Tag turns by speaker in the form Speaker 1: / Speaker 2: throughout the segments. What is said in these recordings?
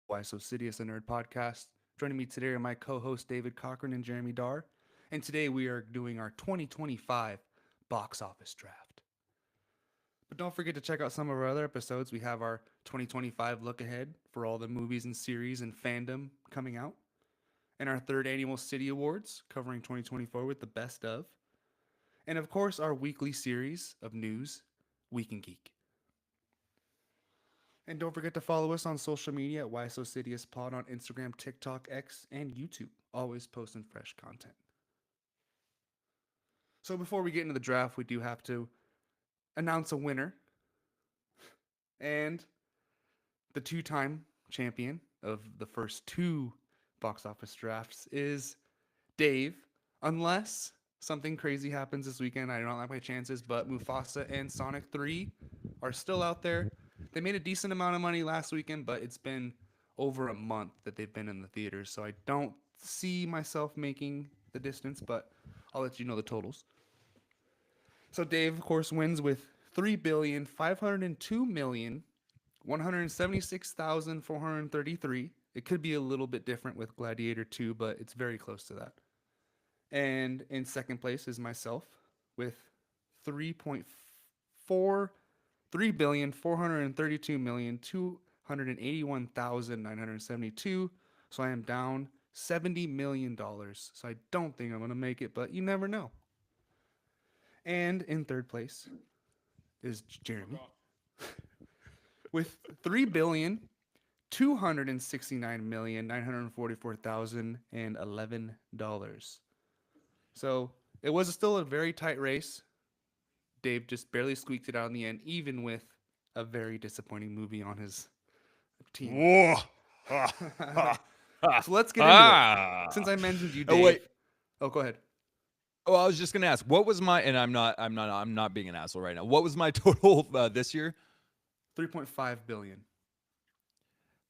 Speaker 1: Why So Sidious a Nerd podcast. Joining me today are my co hosts David Cochran and Jeremy Darr. And today we are doing our 2025 box office draft. But don't forget to check out some of our other episodes. We have our 2025 look ahead for all the movies and series and fandom coming out, and our third annual City Awards covering 2024 with the best of, and of course, our weekly series of news, Week in Geek. And don't forget to follow us on social media at Why So Sidious Pod on Instagram, TikTok, X, and YouTube. Always posting fresh content. So before we get into the draft, we do have to announce a winner. And the two-time champion of the first two box office drafts is Dave. Unless something crazy happens this weekend, I don't like my chances, but Mufasa and Sonic 3 are still out there. They made a decent amount of money last weekend, but it's been over a month that they've been in the theaters, so I don't see myself making the distance, but I'll let you know the totals. So Dave, of course, wins with 3,502,176,433. It could be a little bit different with Gladiator 2, but it's very close to that. And in second place is myself with 3.4 $3,432,281,972. So I am down $70 million. So I don't think I'm going to make it, but you never know. And in third place is Jeremy with $3,269,944,011. So it was still a very tight race. Dave just barely squeaked it out in the end, even with a very disappointing movie on his team.
Speaker 2: Whoa. Ha, ha, ha,
Speaker 1: So let's get into it. Since
Speaker 2: ha.
Speaker 1: I mentioned you,
Speaker 2: Oh wait.
Speaker 1: Dave. Oh, go ahead.
Speaker 2: Oh, I was just gonna ask, what was my? And I'm not being an asshole right now. What was my total this year?
Speaker 1: 3.5 billion.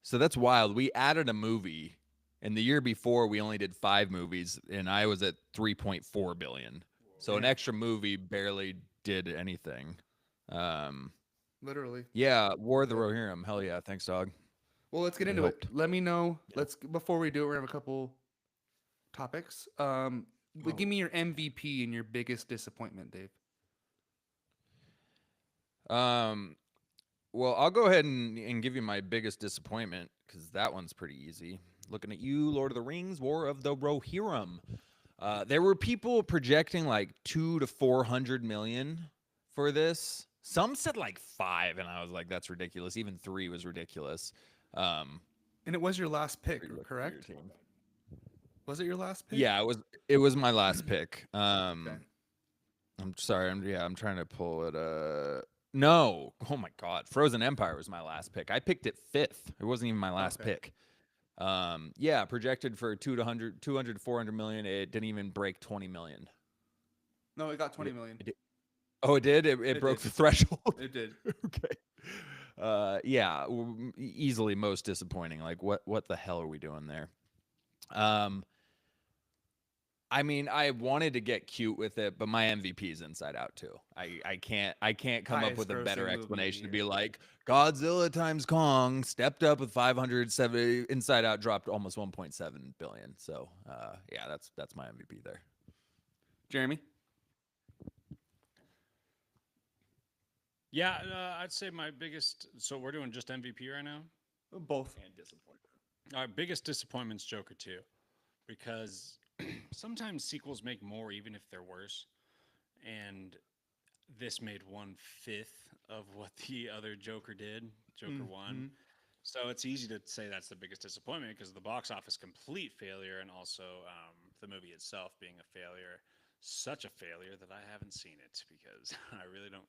Speaker 2: So that's wild. We added a movie, and the year before we only did 5 movies, and I was at 3.4 billion. So an
Speaker 1: Damn.
Speaker 2: extra movie barely did anything. Um,
Speaker 1: Literally.
Speaker 2: yeah, War of the Rohirrim. Hell yeah, thanks, dog.
Speaker 1: Well, let's get
Speaker 2: It
Speaker 1: into it.
Speaker 2: helped.
Speaker 1: Let me know.
Speaker 2: Yeah.
Speaker 1: Let's before we do it, we're gonna have a couple topics. Give me your MVP and your biggest disappointment, Dave.
Speaker 2: Um, Well, I'll go ahead and give you my biggest disappointment because that one's pretty easy. Looking at you, Lord of the Rings, War of the Rohirrim. There were people projecting like 2 to 400 million for this. Some said like 5, and I was like, "That's ridiculous." Even 3 was ridiculous. Um,
Speaker 1: And it was your last pick,
Speaker 2: pretty lucky for your
Speaker 1: correct?
Speaker 2: team.
Speaker 1: Was it your last pick?
Speaker 2: Yeah, it was my last pick.
Speaker 1: Okay.
Speaker 2: I'm sorry. I'm trying to pull it. No. Oh my God. Frozen Empire was my last pick. I picked it 5th. It wasn't even my last
Speaker 1: Okay.
Speaker 2: pick. Yeah, projected for 200 to 400 million. It didn't even break 20 million.
Speaker 1: No, it got
Speaker 2: It,
Speaker 1: 20 million.
Speaker 2: it, oh, it did. It
Speaker 1: It
Speaker 2: broke
Speaker 1: did.
Speaker 2: the threshold.
Speaker 1: It did.
Speaker 2: Okay. Yeah, easily most disappointing. Like, what the hell are we doing there? Um, I mean, I wanted to get cute with it, but my MVP is Inside Out too. I can't come up
Speaker 1: Highest
Speaker 2: with a better
Speaker 1: grossing movie of the
Speaker 2: explanation to
Speaker 1: year.
Speaker 2: be like Godzilla times Kong stepped up with 570. Inside Out dropped almost 1.7 billion. So yeah, that's my MVP there.
Speaker 1: Jeremy?
Speaker 3: Yeah, I'd say my biggest. So we're doing just MVP right now.
Speaker 1: Both.
Speaker 2: And disappointment.
Speaker 3: Our biggest disappointment's Joker 2, because sometimes sequels make more even if they're worse, and this made 1/5 of what the other Joker did. Joker 1.
Speaker 1: Mm-hmm.
Speaker 3: So it's easy to say that's the biggest disappointment because the box office complete failure, and also the movie itself being a failure. Such a failure that I haven't seen it because I really don't.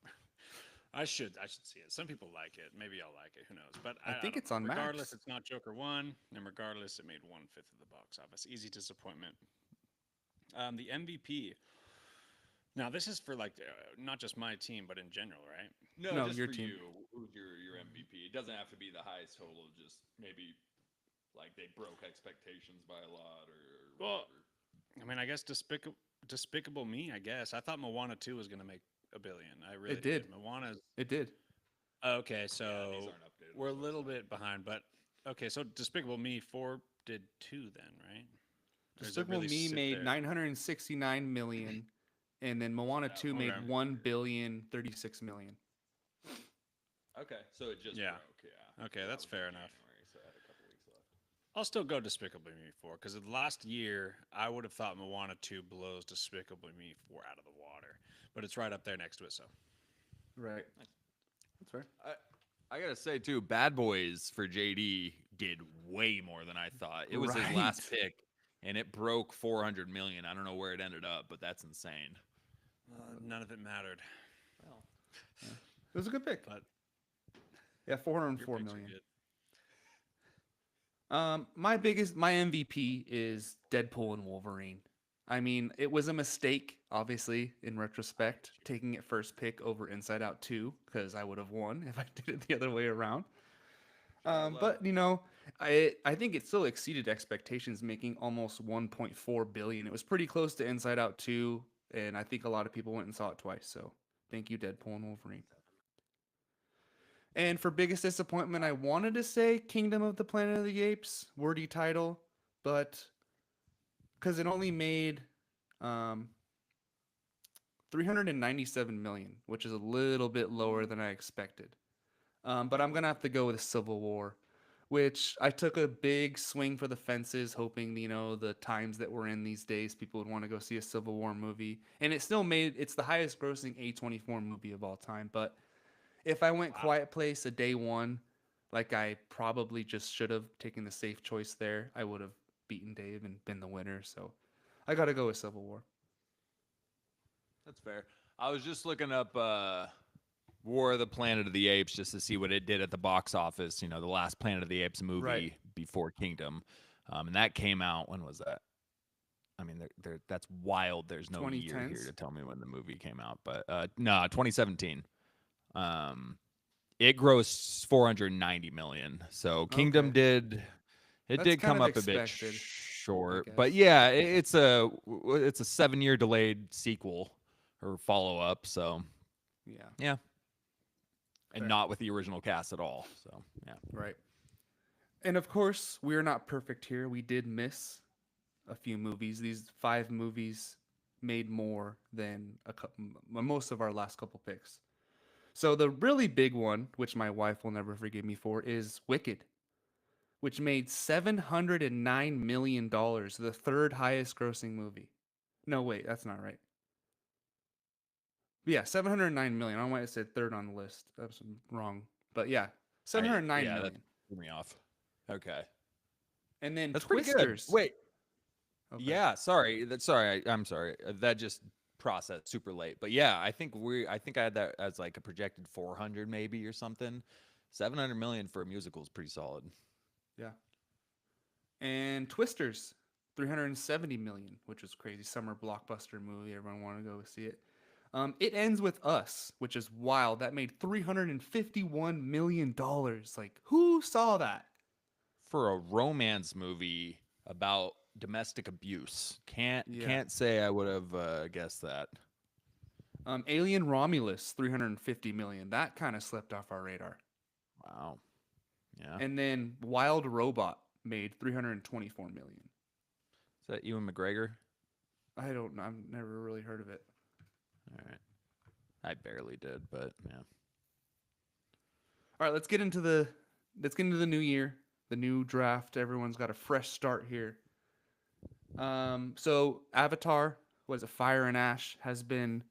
Speaker 3: I should see it. Some people like it. Maybe I'll like it. Who knows? But
Speaker 1: I
Speaker 3: I
Speaker 1: think
Speaker 3: don't
Speaker 1: it's
Speaker 3: know.
Speaker 1: on
Speaker 3: Regardless,
Speaker 1: Max.
Speaker 3: it's not Joker 1, and regardless, it made 1/5 of the box office. Easy disappointment. The MVP. Now this is for like not just my team, but in general, right?
Speaker 2: No,
Speaker 1: No,
Speaker 2: just
Speaker 1: your
Speaker 2: for
Speaker 1: team.
Speaker 2: you. Who's your MVP? It doesn't have to be the highest total. Just maybe like they broke expectations by a lot or
Speaker 3: Well,
Speaker 2: whatever.
Speaker 3: I mean, I guess Despicable Me. I guess I thought Moana 2 was gonna make a billion. I really
Speaker 1: It did.
Speaker 3: did. Moana's
Speaker 1: It did.
Speaker 3: okay.
Speaker 2: Yeah, these
Speaker 3: So
Speaker 2: aren't updated on
Speaker 3: we're a
Speaker 2: the
Speaker 3: little
Speaker 2: website.
Speaker 3: bit behind, but Okay, so Despicable Me 4 did 2 then, right? Or does it
Speaker 1: Despicable
Speaker 3: really
Speaker 1: Me
Speaker 3: sit
Speaker 1: made
Speaker 3: there?
Speaker 1: 969 million, and then Moana 2
Speaker 3: Oh,
Speaker 1: made
Speaker 3: okay.
Speaker 1: 1,036 million.
Speaker 2: Okay, so it just
Speaker 3: Yeah.
Speaker 2: broke. Yeah.
Speaker 3: Okay,
Speaker 2: So that
Speaker 3: that's
Speaker 2: was in
Speaker 3: fair enough.
Speaker 2: January, so I had a couple weeks left.
Speaker 3: I'll still go Despicable Me 4 because last year I would have thought Moana 2 blows Despicable Me 4 out of the water, but it's right up there next to it. So
Speaker 1: Right. That's fair.
Speaker 2: I gotta say too, Bad Boys for JD did way more than I thought. It was his last
Speaker 1: Right.
Speaker 2: pick, and it broke 400 million. I don't know where it ended up, but that's insane.
Speaker 3: none of it mattered.
Speaker 2: Well,
Speaker 1: It was a good pick.
Speaker 3: But
Speaker 1: Yeah,
Speaker 3: your
Speaker 1: 404
Speaker 3: picks are
Speaker 1: million.
Speaker 3: good.
Speaker 1: My MVP is Deadpool and Wolverine. I mean, it was a mistake, obviously, in retrospect, taking it first pick over Inside Out 2, because I would have won if I did it the other way around. But I think it still exceeded expectations, making almost 1.4 billion. It was pretty close to Inside Out 2, and I think a lot of people went and saw it twice. So thank you, Deadpool and Wolverine. And for biggest disappointment, I wanted to say Kingdom of the Planet of the Apes, wordy title, but because it only made um, 397 million, which is a little bit lower than I expected. But I'm gonna have to go with Civil War, which I took a big swing for the fences, hoping the times that we're in these days, people would want to go see a Civil War movie, and it still made it's the highest grossing A24 movie of all time. But if I went
Speaker 3: Wow.
Speaker 1: Quiet Place a day one, like I probably just should have taken the safe choice there, I would have beaten Dave and been the winner. So I got to go with Civil War.
Speaker 2: that's fair. I was just looking up War of the Planet of the Apes just to see what it did at the box office. You know, the last Planet of the Apes movie
Speaker 1: Right.
Speaker 2: before Kingdom, and that came out. When was that? I mean, that's wild. There's no year here
Speaker 1: 2010s?
Speaker 2: to tell me when the movie came out, but no, 2017. Um, it grossed 490 million. So Kingdom
Speaker 1: Okay.
Speaker 2: did
Speaker 1: That's kind
Speaker 2: come
Speaker 1: of
Speaker 2: up a bit
Speaker 1: expected, I
Speaker 2: short, but
Speaker 1: guess.
Speaker 2: yeah, it's a 7-year delayed sequel or follow up. So
Speaker 1: Yeah.
Speaker 2: yeah, and
Speaker 1: Fair.
Speaker 2: not with the original cast at all. So yeah,
Speaker 1: Right. And of course, we're not perfect here. We did miss a few movies. These 5 movies made more than most of our last couple picks. So the really big one, which my wife will never forgive me for, is Wicked, which made $709 million, the third highest grossing movie. No, wait, that's not right. Yeah, 709 million. I don't know why I said third on the list. That was wrong. But yeah, 709
Speaker 2: yeah, that
Speaker 1: million.
Speaker 2: threw me off. Okay,
Speaker 1: And then
Speaker 2: that's pretty good.
Speaker 1: Twisters.
Speaker 2: Wait,
Speaker 1: Okay.
Speaker 2: yeah, sorry. I'm sorry. That just processed super late. But yeah, I think I had that as like a projected 400 maybe or something. 700 million for a musical is pretty solid.
Speaker 1: Yeah. And Twisters, 370 million, which was crazy. Summer blockbuster movie. Everyone wanted to go see it. It ends with Us, which is wild. That made $351 million. Like, who saw that?
Speaker 2: For a romance movie about domestic abuse. Can't
Speaker 1: Yeah.
Speaker 2: can't say I would have guessed that.
Speaker 1: Alien Romulus, 350 million. That kind of slipped off our radar.
Speaker 2: Wow. Yeah.
Speaker 1: And then Wild Robot made 324 million.
Speaker 2: Is that Ewan McGregor?
Speaker 1: I don't know. I've never really heard of it.
Speaker 2: All right. I barely did, but yeah.
Speaker 1: All right, let's get into the new year, the new draft. Everyone's got a fresh start here. So Avatar, was it Fire and Ash, has been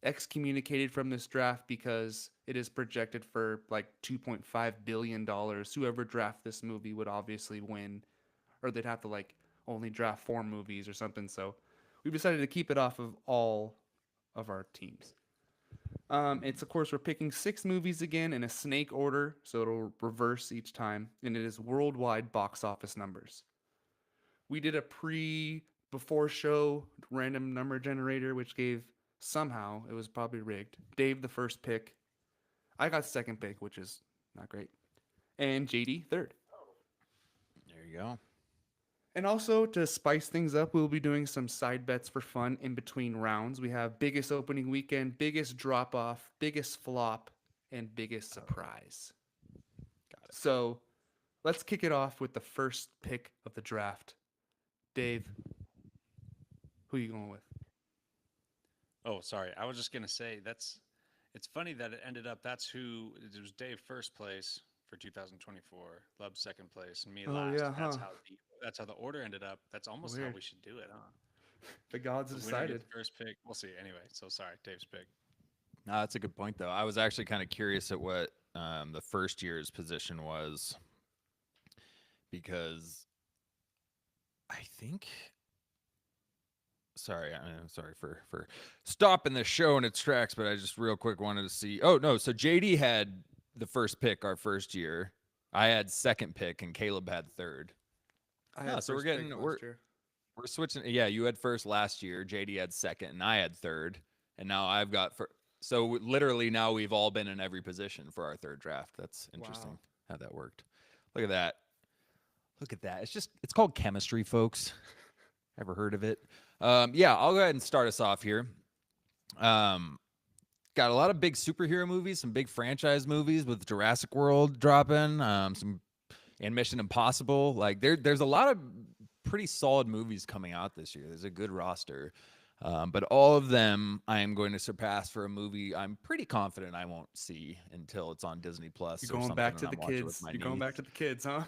Speaker 1: excommunicated from this draft because it is projected for like $2.5 billion. Whoever draft this movie would obviously win, or they'd have to like only draft 4 movies or something. So we've decided to keep it off of all of our teams. It's of course we're picking 6 movies again in a snake order, so it'll reverse each time, and it is worldwide box office numbers. We did a before show random number generator, which gave somehow it was probably rigged. Dave the first pick, I got second pick, which is not great, and JD third.
Speaker 2: There you go.
Speaker 1: And also to spice things up, we'll be doing some side bets for fun in between rounds. We have biggest opening weekend, biggest drop off, biggest flop, and biggest surprise.
Speaker 2: Got it.
Speaker 1: So let's kick it off with the first pick of the draft. Dave, who you going with?
Speaker 3: Oh, sorry. I was just gonna say it's funny that it ended up it was Dave first place for 2024, Lub second place, and me
Speaker 1: Oh,
Speaker 3: last.
Speaker 1: yeah, huh.
Speaker 3: That's how the order ended up. That's almost how
Speaker 1: Weird.
Speaker 3: we should do it, huh?
Speaker 1: The gods
Speaker 3: The winner
Speaker 1: decided.
Speaker 3: gets first pick. We'll see. Anyway, so sorry, Dave's pick.
Speaker 2: No, that's a good point, though. I was actually kind of curious at what the first year's position was because I think. Sorry, I'm sorry for stopping the show in its tracks, but I just real quick wanted to see. Oh no, so JD had the first pick our first year. I had second pick, and Caleb had third.
Speaker 1: I
Speaker 2: Yeah,
Speaker 1: had
Speaker 2: so we're
Speaker 1: first pick
Speaker 2: getting-
Speaker 1: last year.
Speaker 2: We're switching. Yeah, you had first last year. JD had second, and I had third. And now I've got so literally now we've all been in every position for our third draft. That's interesting
Speaker 1: Wow.
Speaker 2: how that worked. Look at that. Look at that. It's called chemistry, folks. Ever heard of it? Yeah, I'll go ahead and start us off here. Got a lot of big superhero movies, some big franchise movies with Jurassic World dropping, some and Mission Impossible. Like there's a lot of pretty solid movies coming out this year. There's a good roster. But all of them I am going to surpass for a movie I'm pretty confident I won't see until it's on Disney Plus.
Speaker 1: You're
Speaker 2: or
Speaker 1: going
Speaker 2: something
Speaker 1: back to
Speaker 2: and
Speaker 1: the
Speaker 2: I'm watching with
Speaker 1: kids.
Speaker 2: my
Speaker 1: You're going
Speaker 2: niece.
Speaker 1: back to the kids, huh?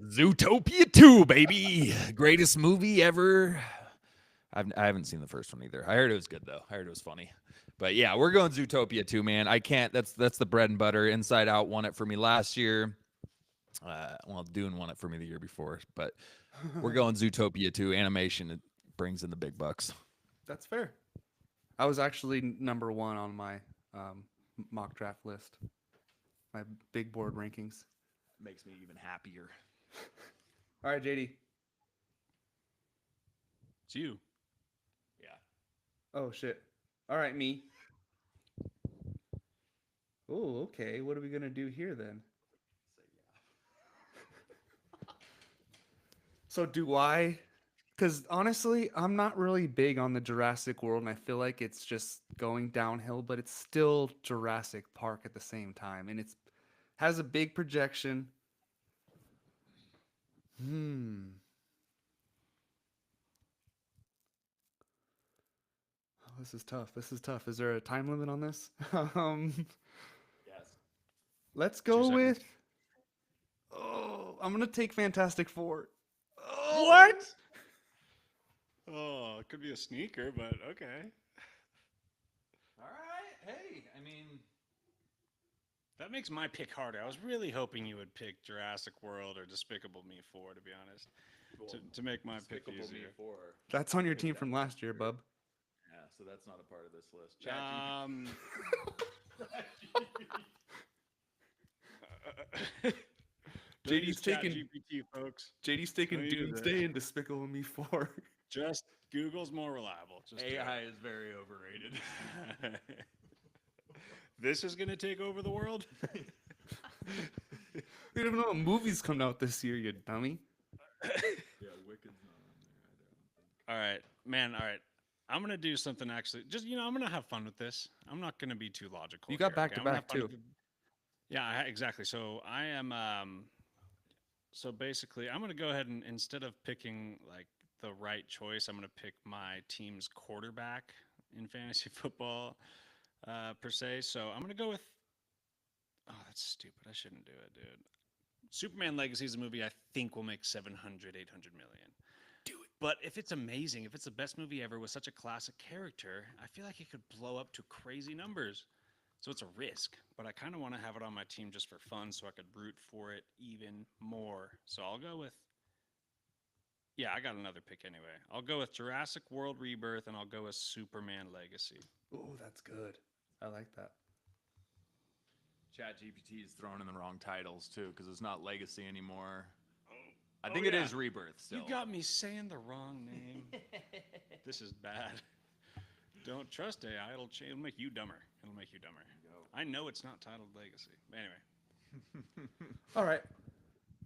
Speaker 2: Zootopia 2, baby. Greatest movie ever. I haven't seen the first one either. I heard it was good though. I heard it was funny. But yeah, we're going Zootopia 2, man. I can't. That's the bread and butter. Inside Out won it for me last year. Well, Dune won it for me the year before, but we're going Zootopia 2. Animation, it brings in the big bucks.
Speaker 1: That's fair. I was actually number one on my mock draft list. My big board rankings.
Speaker 2: Makes me even happier.
Speaker 1: All right, JD.
Speaker 3: It's you.
Speaker 2: Yeah.
Speaker 1: Oh shit. All right, me. Oh, okay. What are we gonna do here then? So do I? Because honestly, I'm not really big on the Jurassic World, and I feel like it's just going downhill. But it's still Jurassic Park at the same time, and it's has a big projection. Oh, this is tough. This is tough. Is there a time limit on this?
Speaker 2: Yes.
Speaker 1: Let's
Speaker 3: 2
Speaker 1: go
Speaker 3: seconds.
Speaker 1: with. Oh, I'm gonna take Fantastic Four. Oh.
Speaker 3: What? Oh, it could be a sneaker, but okay.
Speaker 2: All right. Hey, I mean,
Speaker 3: That makes my pick harder. I was really hoping you would pick Jurassic World or Despicable Me 4, to be honest, to make my pick easier.
Speaker 2: 4.
Speaker 1: That's on your team from last year, bub.
Speaker 2: Yeah, so that's not a part of this list.
Speaker 1: JD's taking-
Speaker 3: GPT, folks.
Speaker 1: JD's taking
Speaker 3: Don't use it.
Speaker 1: Doomsday and Despicable Me 4.
Speaker 3: Just Google's more reliable. Just do it.
Speaker 2: AI is very overrated.
Speaker 3: This is gonna take over the world.
Speaker 1: We don't even know what movies coming out this year, you dummy.
Speaker 2: Yeah, Wicked's not on there either.
Speaker 3: All right, man. All right, I'm gonna do something actually. Just I'm gonna have fun with this. I'm not gonna be too logical.
Speaker 1: You got
Speaker 3: here,
Speaker 1: back
Speaker 3: okay?
Speaker 1: to
Speaker 3: I'm gonna
Speaker 1: back,
Speaker 3: have fun
Speaker 1: too.
Speaker 3: with Yeah, exactly. So I am. So basically, I'm gonna go ahead and instead of picking like the right choice, I'm gonna pick my team's quarterback in fantasy football, per se. So I'm gonna go with. Oh, that's stupid. I shouldn't do it, dude. Superman Legacy is a movie I think will make 700, 800 million. Do it. But if it's amazing, if it's the best movie ever with such a classic character, I feel like it could blow up to crazy numbers. So it's a risk, but I kind of want to have it on my team just for fun so I could root for it even more. So I'll go with. Yeah, I got another pick anyway. I'll go with Jurassic World Rebirth and I'll go with Superman Legacy.
Speaker 1: Oh, that's good. I like that.
Speaker 2: ChatGPT is throwing in the wrong titles too, because it's not Legacy anymore. I
Speaker 3: Oh,
Speaker 2: think it
Speaker 3: yeah.
Speaker 2: is Rebirth still.
Speaker 3: You got me saying the wrong name. This is bad. Don't trust AI. It'll make you dumber. It'll make you dumber. I know it's not titled Legacy. But anyway.
Speaker 1: All right.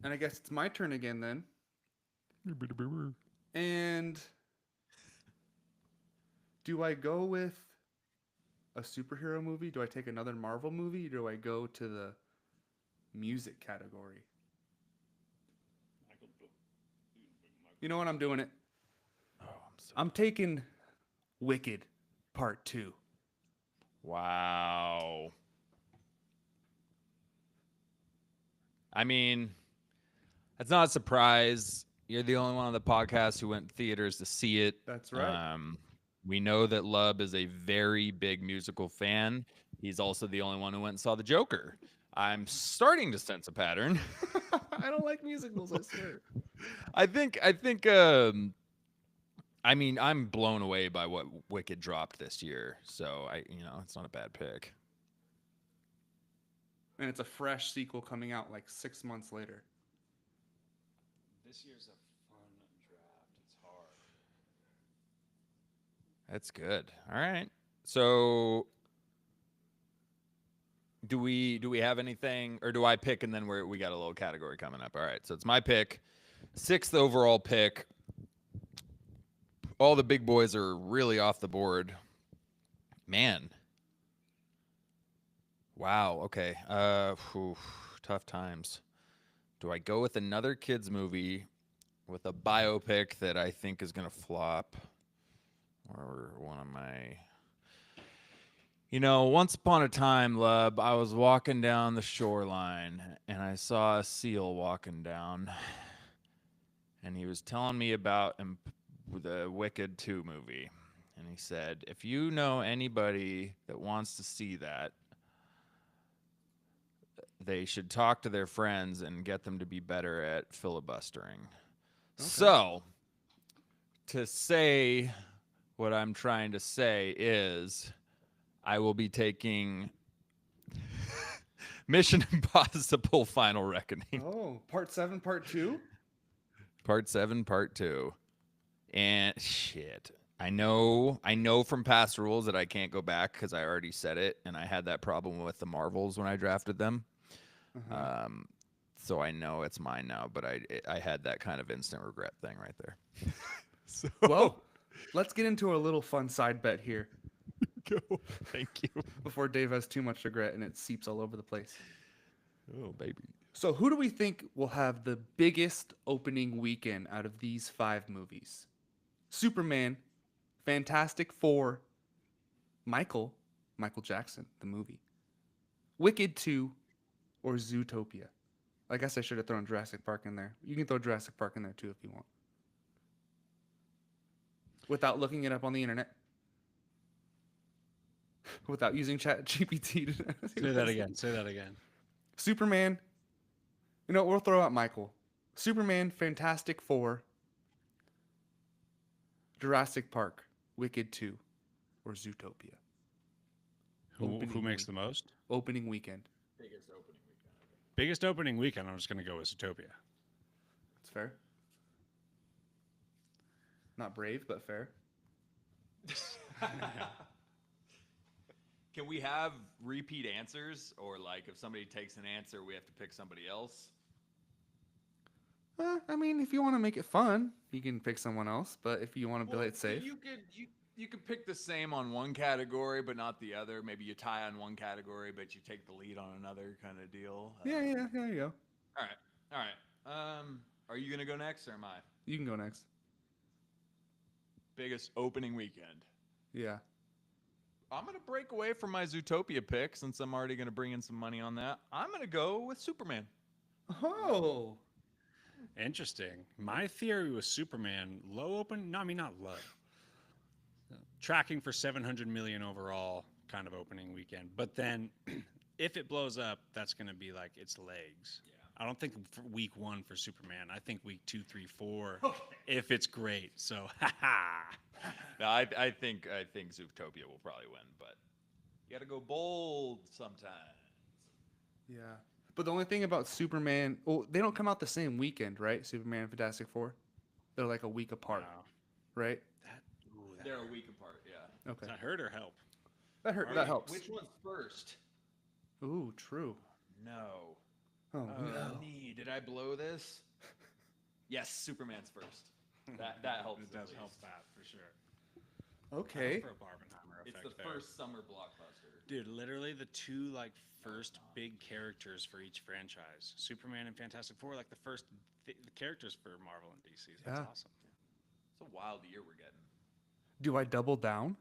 Speaker 1: And I guess it's my turn again then. And do I go with a superhero movie? Do I take another Marvel movie? Or do I go to the music category? You know what? I'm doing it.
Speaker 2: Oh,
Speaker 1: I'm taking Wicked Part 2.
Speaker 2: Wow. I mean, that's not a surprise. You're the only one on the podcast who went to theaters to see it.
Speaker 1: That's right.
Speaker 2: We know that Lub is a very big musical fan. He's also the only one who went and saw The Joker. I'm starting to sense a pattern.
Speaker 1: I don't like musicals, I swear.
Speaker 2: I mean, I'm blown away by what Wicked dropped this year. So it's not a bad pick.
Speaker 1: And it's a fresh sequel coming out like 6 months later.
Speaker 3: This year's a fun draft. It's hard.
Speaker 2: That's good. All right. So do we have anything, or do I pick and then we got a little category coming up? All right. So it's my pick. 6th overall pick. All the big boys are really off the board. Man. Wow. Okay. Tough times. Do I go with another kids movie with a biopic that I think is going to flop? Or one of my... once upon a time, Lub, I was walking down the shoreline and I saw a seal walking down. And he was telling me about the Wicked 2 movie. And he said, if you know anybody that wants to see that, they should talk to their friends and get them to be better at filibustering. Okay. So, to say what I'm trying to say is I will be taking Mission Impossible Final Reckoning.
Speaker 1: Oh, Part 7, Part 2?
Speaker 2: Part 7, Part 2. And shit. I know from past rules that I can't go back because I already said it, and I had that problem with the Marvels when I drafted them.
Speaker 1: Uh-huh.
Speaker 2: So I know it's mine now, but I had that kind of instant regret thing right there. So
Speaker 1: Well, let's get into a little fun side bet here
Speaker 2: go. Thank you.
Speaker 1: before Dave has too much regret and it seeps all over the place.
Speaker 2: Oh, baby.
Speaker 1: So who do we think will have the biggest opening weekend out of these 5 movies? Superman, Fantastic Four, Michael Jackson, the movie, Wicked 2, or Zootopia? I guess I should have thrown Jurassic Park in there. You can throw Jurassic Park in there too if you want. Without looking it up on the internet. Without using ChatGPT to
Speaker 3: Say that again. Say that again.
Speaker 1: Superman. We'll throw out Michael. Superman, Fantastic Four, Jurassic Park, Wicked 2, or Zootopia?
Speaker 3: Who makes the most?
Speaker 1: Opening weekend.
Speaker 3: Biggest opening weekend, I'm just going to go with Zootopia.
Speaker 1: That's fair. Not brave, but fair.
Speaker 2: Can we have repeat answers, or like if somebody takes an answer, we have to pick somebody else?
Speaker 1: I mean, if you want to make it fun, you can pick someone else. But if you want to play it safe,
Speaker 2: You could pick the same on one category, but not the other. Maybe you tie on one category, but you take the lead on another kind of deal.
Speaker 1: yeah, there you go.
Speaker 2: All right. Are you gonna go next, or am I?
Speaker 1: You can go next.
Speaker 2: Biggest opening weekend.
Speaker 1: Yeah.
Speaker 2: I'm gonna break away from my Zootopia pick since I'm already gonna bring in some money on that. I'm gonna go with Superman.
Speaker 1: Oh.
Speaker 3: Interesting. My theory was Superman low open. No, I mean not low. Tracking for 700 million overall kind of opening weekend. But then if it blows up, that's going to be like its legs.
Speaker 2: Yeah.
Speaker 3: I don't think for week 1 for Superman. I think week 2, 3, 4
Speaker 2: Okay.
Speaker 3: if it's great. So,
Speaker 2: No, I think Zootopia will probably win, but you got to go bold sometimes.
Speaker 1: Yeah. But the only thing about Superman, they don't come out the same weekend, right? Superman and Fantastic Four. They're like a week apart,
Speaker 3: wow.
Speaker 1: right?
Speaker 2: They're a week apart, yeah.
Speaker 1: Okay.
Speaker 3: Does that hurt or help?
Speaker 1: That hurt. That helps.
Speaker 2: Which one's first?
Speaker 1: Ooh, true.
Speaker 2: No.
Speaker 1: Oh, no.
Speaker 2: Did I blow this? Yes, Superman's first. That helps.
Speaker 3: It does
Speaker 2: at
Speaker 3: help
Speaker 2: least.
Speaker 3: that for sure.
Speaker 1: Okay.
Speaker 3: For a Barbenheimer.
Speaker 2: It's
Speaker 3: effect
Speaker 2: the
Speaker 3: there.
Speaker 2: first summer blockbuster.
Speaker 3: Dude, literally the two like first big characters for each franchise, Superman and Fantastic Four, like the first the characters for Marvel and DC. That's
Speaker 1: Yeah.
Speaker 3: awesome.
Speaker 2: It's a wild year we're getting.
Speaker 1: Do I double down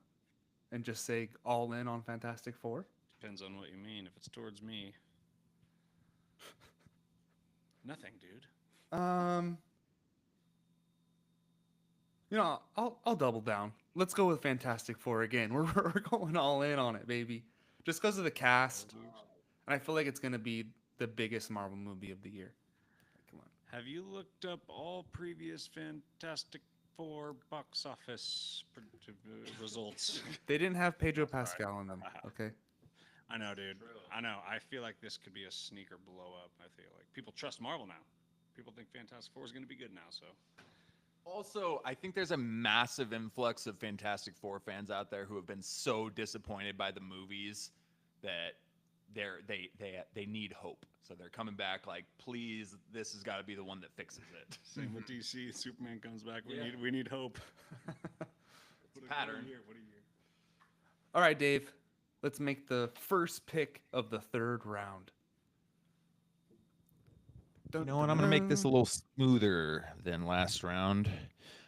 Speaker 1: and just say all in on Fantastic Four?
Speaker 3: Depends on what you mean. If it's towards me, nothing, dude.
Speaker 1: I'll double down. Let's go with Fantastic Four again. We're going all in on it, baby. Just because of the cast, and I feel like it's gonna be the biggest Marvel movie of the year. Come on.
Speaker 3: Have you looked up all previous Fantastic Four box office results?
Speaker 1: They didn't have Pedro Pascal in them. Okay.
Speaker 3: I know, dude. I know. I feel like this could be a sneaker blow up. I feel like people trust Marvel now. People think Fantastic Four is going to be good now. So
Speaker 2: Also, I think there's a massive influx of Fantastic Four fans out there who have been so disappointed by the movies that they need hope. So they're coming back like, please, this has got to be the one that fixes it.
Speaker 3: same with DC. Superman comes back.
Speaker 2: Yeah.
Speaker 3: We need hope.
Speaker 2: It's a pattern.
Speaker 3: What a year.
Speaker 1: All right, Dave. Let's make the first pick of the third round.
Speaker 2: You know what? I'm going to make this a little smoother than last round.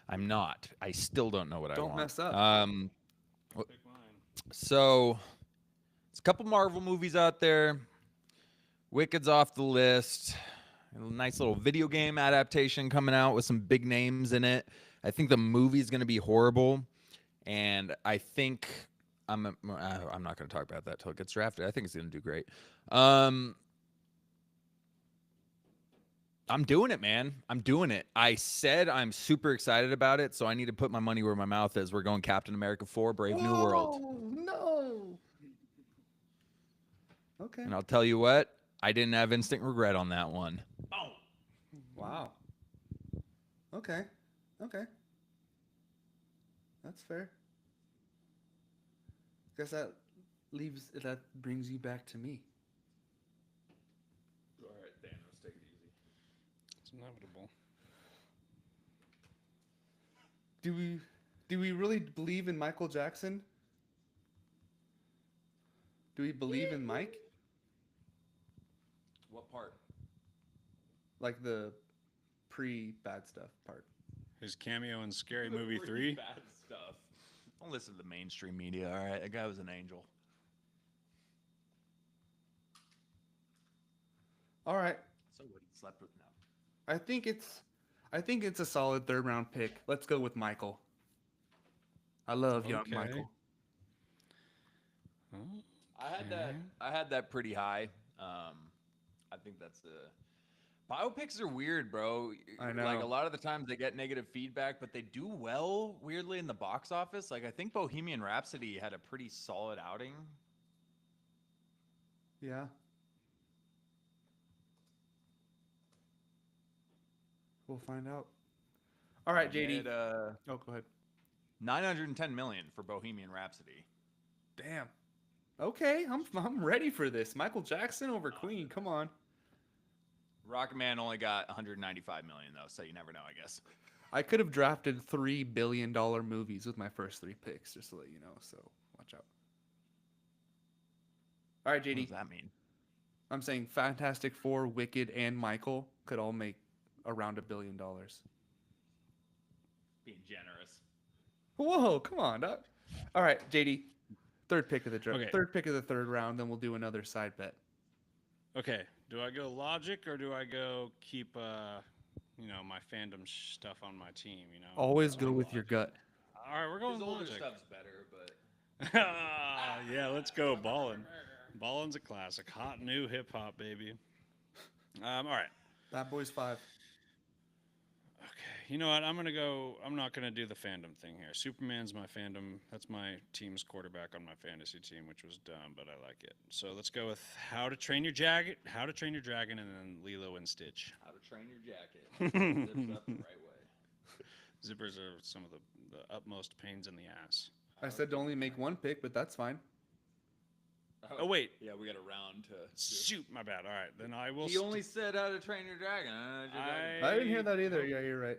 Speaker 2: I'm not. I still don't know what I
Speaker 1: Don't
Speaker 2: want.
Speaker 1: mess up.
Speaker 3: Pick mine.
Speaker 2: So, it's a couple Marvel movies out there. Wicked's off the list. A nice little video game adaptation coming out with some big names in it. I think the movie's going to be horrible, and I think I'm not going to talk about that till it gets drafted. I think it's going to do great. I'm doing it, man. I'm doing it. I said I'm super excited about it, so I need to put my money where my mouth is. We're going Captain America 4, Brave New World.
Speaker 1: No. Okay.
Speaker 2: And I'll tell you what, I didn't have instant regret on that one.
Speaker 3: Oh,
Speaker 1: Wow. Okay. Okay. That's fair. Guess that brings you back to me.
Speaker 2: All right, Thanos, take it easy.
Speaker 3: it's inevitable.
Speaker 1: Do we really believe in Michael Jackson? Do we believe in Mike?
Speaker 2: What part?
Speaker 1: Like the pre-bad stuff part.
Speaker 3: His cameo in Scary Movie 3.
Speaker 2: Bad stuff. Don't listen to the mainstream media, all right? That guy was an angel.
Speaker 1: All right.
Speaker 2: So what, he slept with now?
Speaker 1: I think it's a solid third round pick. Let's go with Michael. I love young
Speaker 3: Okay.
Speaker 1: Michael.
Speaker 3: Oh,
Speaker 2: I had that pretty high. I think that's biopics are weird, bro.
Speaker 1: I
Speaker 2: Like
Speaker 1: know.
Speaker 2: a lot of the times they get negative feedback, but they do well weirdly in the box office. Like I think Bohemian Rhapsody had a pretty solid outing.
Speaker 1: Yeah. We'll find out. All right, JD.
Speaker 2: It,
Speaker 1: Oh, go ahead.
Speaker 2: 910 million for Bohemian Rhapsody.
Speaker 1: Damn. Okay, I'm ready for this. Michael Jackson over Queen. Come on.
Speaker 2: Rocketman only got 195 million though, so you never know, I guess.
Speaker 1: I could have drafted $3 billion movies with my first 3 picks, just to let you know. So watch out. All right,
Speaker 2: What
Speaker 1: JD.
Speaker 2: does that mean?
Speaker 1: I'm saying Fantastic Four, Wicked, and Michael could all make around $1 billion.
Speaker 2: Being generous.
Speaker 1: Whoa, come on, dog. All right, JD. Third pick of the draft.
Speaker 3: Okay.
Speaker 1: Third pick of the third round. Then we'll do another side bet.
Speaker 3: Okay, do I go logic or do I go keep my fandom stuff on my team?
Speaker 1: Always go with your gut.
Speaker 3: All right, we're going
Speaker 2: His older
Speaker 3: logic.
Speaker 2: stuff's better, but
Speaker 3: Yeah, let's go ballin'. Ballin's a classic. Hot new hip hop, baby. All right.
Speaker 1: Bad Boys 5.
Speaker 3: Okay. You know what? I'm not gonna do the fandom thing here. Superman's my fandom. That's my team's quarterback on my fantasy team, which was dumb, but I like it. So let's go with How to Train Your Dragon, and then Lilo and Stitch.
Speaker 2: How to Train Your Jacket. Zips up the right way.
Speaker 3: Zippers are some of the utmost pains in the ass.
Speaker 1: I said to only make one pick, but that's fine.
Speaker 3: Oh wait,
Speaker 2: Yeah, we got a round to.
Speaker 3: shoot, my bad. All right, then I will.
Speaker 2: He only said How to Train Your Dragon.
Speaker 1: I didn't hear that either. Yeah, you're right.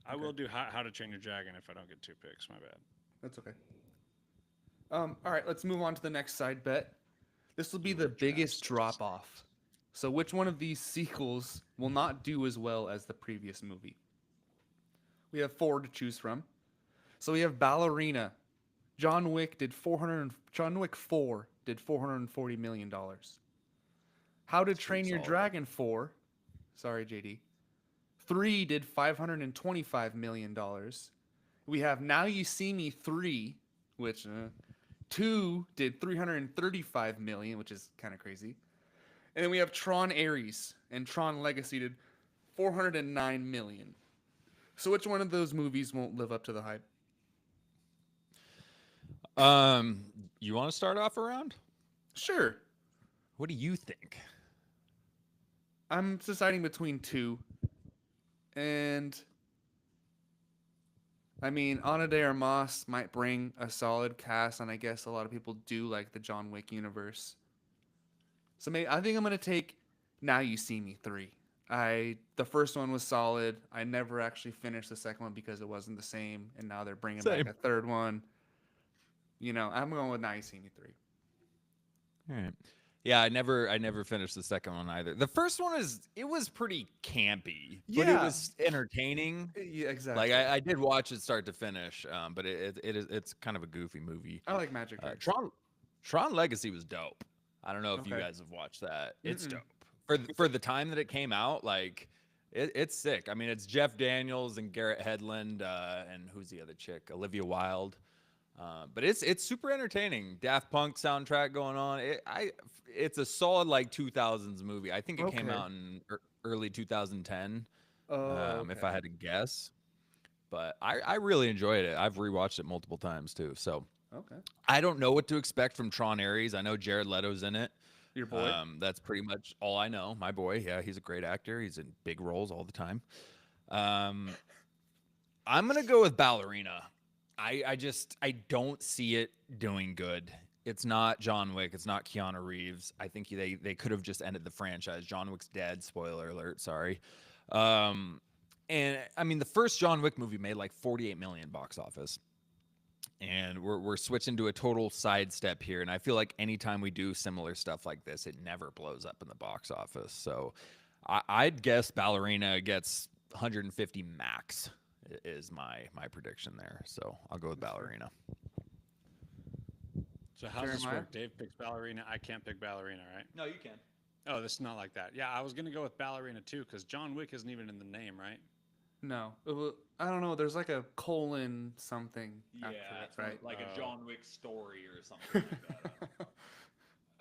Speaker 3: I will do How to Train Your Dragon if I don't get 2 picks. My bad.
Speaker 1: That's okay. All right, let's move on to the next side bet. This will be
Speaker 3: Viewer
Speaker 1: the biggest
Speaker 3: drafts.
Speaker 1: drop off. So, which one of these sequels will not do as well as the previous movie? We have 4 to choose from. So we have Ballerina. John Wick 4 did $440 million. How to
Speaker 2: That's
Speaker 1: Train
Speaker 2: pretty
Speaker 1: Your
Speaker 2: solid.
Speaker 1: Dragon 4, sorry JD, 3 did $525 million. We have Now You See Me 3, which 2 did $335 million, which is kind of crazy. And then we have Tron Ares, and Tron Legacy did $409 million. So which one of those movies won't live up to the hype?
Speaker 2: You want to start off a round?
Speaker 1: Sure.
Speaker 2: What do you think?
Speaker 1: I'm deciding between 2. And I mean, Ana de Armas might bring a solid cast, and I guess a lot of people do like the John Wick universe. So maybe I think I'm gonna take Now You See Me 3. The first one was solid. I never actually finished the second one because it wasn't the same, and now they're bringing
Speaker 2: Same.
Speaker 1: back a third one. You know, I'm going with Now You See Me 3.
Speaker 2: All right. Yeah, I never finished the second one either. The first one was pretty campy, but it
Speaker 1: Yeah.
Speaker 2: was entertaining.
Speaker 1: Yeah, exactly.
Speaker 2: Like I did watch it start to finish, but it's kind of a goofy movie.
Speaker 1: I like Magic. Tricks.
Speaker 2: Tron Legacy was dope. I don't know if you
Speaker 1: Okay.
Speaker 2: guys have watched that. It's
Speaker 1: Mm-mm.
Speaker 2: dope for the time that it came out. Like it's sick. I mean, it's Jeff Daniels and Garrett Hedlund, and who's the other chick? Olivia Wilde. But it's super entertaining. Daft Punk soundtrack going on. It's a solid like 2000s movie. I think it came
Speaker 1: Okay.
Speaker 2: out in early 2010.
Speaker 1: Oh,
Speaker 2: If
Speaker 1: okay.
Speaker 2: I had to guess. But I really enjoyed it. I've rewatched it multiple times too. So
Speaker 1: Okay.
Speaker 2: I don't know what to expect from Tron Ares. I know Jared Leto's in it.
Speaker 1: Your boy.
Speaker 2: That's pretty much all I know. My boy, yeah, he's a great actor. He's in big roles all the time. I'm gonna go with Ballerina. I don't see it doing good. It's not John Wick. It's not Keanu Reeves. I think they could have just ended the franchise. John Wick's dead. Spoiler alert. Sorry. And I mean, the first John Wick movie made like 48 million box office. And we're switching to a total sidestep here. And I feel like anytime we do similar stuff like this, it never blows up in the box office. So I'd guess Ballerina gets 150 max is my prediction there. So I'll go with Ballerina.
Speaker 3: So how's this
Speaker 1: Jeremiah?
Speaker 3: work? Dave picks Ballerina. I can't pick Ballerina, right?
Speaker 2: No, you can.
Speaker 3: Oh, this is not like that. Yeah, I was gonna go with Ballerina too, because John Wick isn't even in the name, right?
Speaker 1: No. I don't know. There's like a colon something after it, right?
Speaker 3: a John
Speaker 2: Wick story or something like that.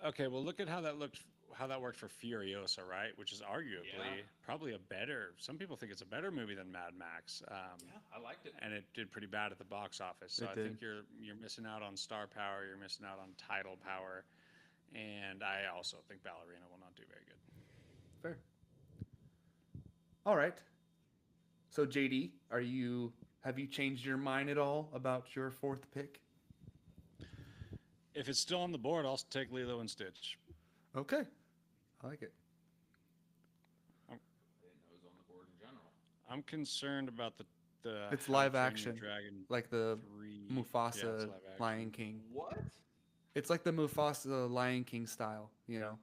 Speaker 3: Okay, well look at how that looked, how that worked for Furiosa, right? Which is arguably
Speaker 2: Yeah.
Speaker 3: probably a better. Some people think it's a better movie than Mad Max.
Speaker 2: I liked it.
Speaker 3: And it did pretty bad at the box office. So
Speaker 1: It
Speaker 3: I
Speaker 1: did.
Speaker 3: think you're missing out on star power. You're missing out on title power, and I also think Ballerina will not do very good.
Speaker 1: Fair. All right. So JD, have you changed your mind at all about your 4th pick?
Speaker 3: If it's still on the board, I'll take Lilo and Stitch.
Speaker 1: Okay. I like it.
Speaker 2: I didn't know it was on the board in general.
Speaker 3: I'm concerned about the
Speaker 1: It's
Speaker 3: How to
Speaker 1: live
Speaker 3: Train Your
Speaker 1: action,
Speaker 3: Dragon
Speaker 1: like the
Speaker 3: 3. Yeah,
Speaker 1: Mufasa
Speaker 3: it's live action.
Speaker 1: Lion King.
Speaker 2: What?
Speaker 1: It's like the Mufasa Lion King style, you know.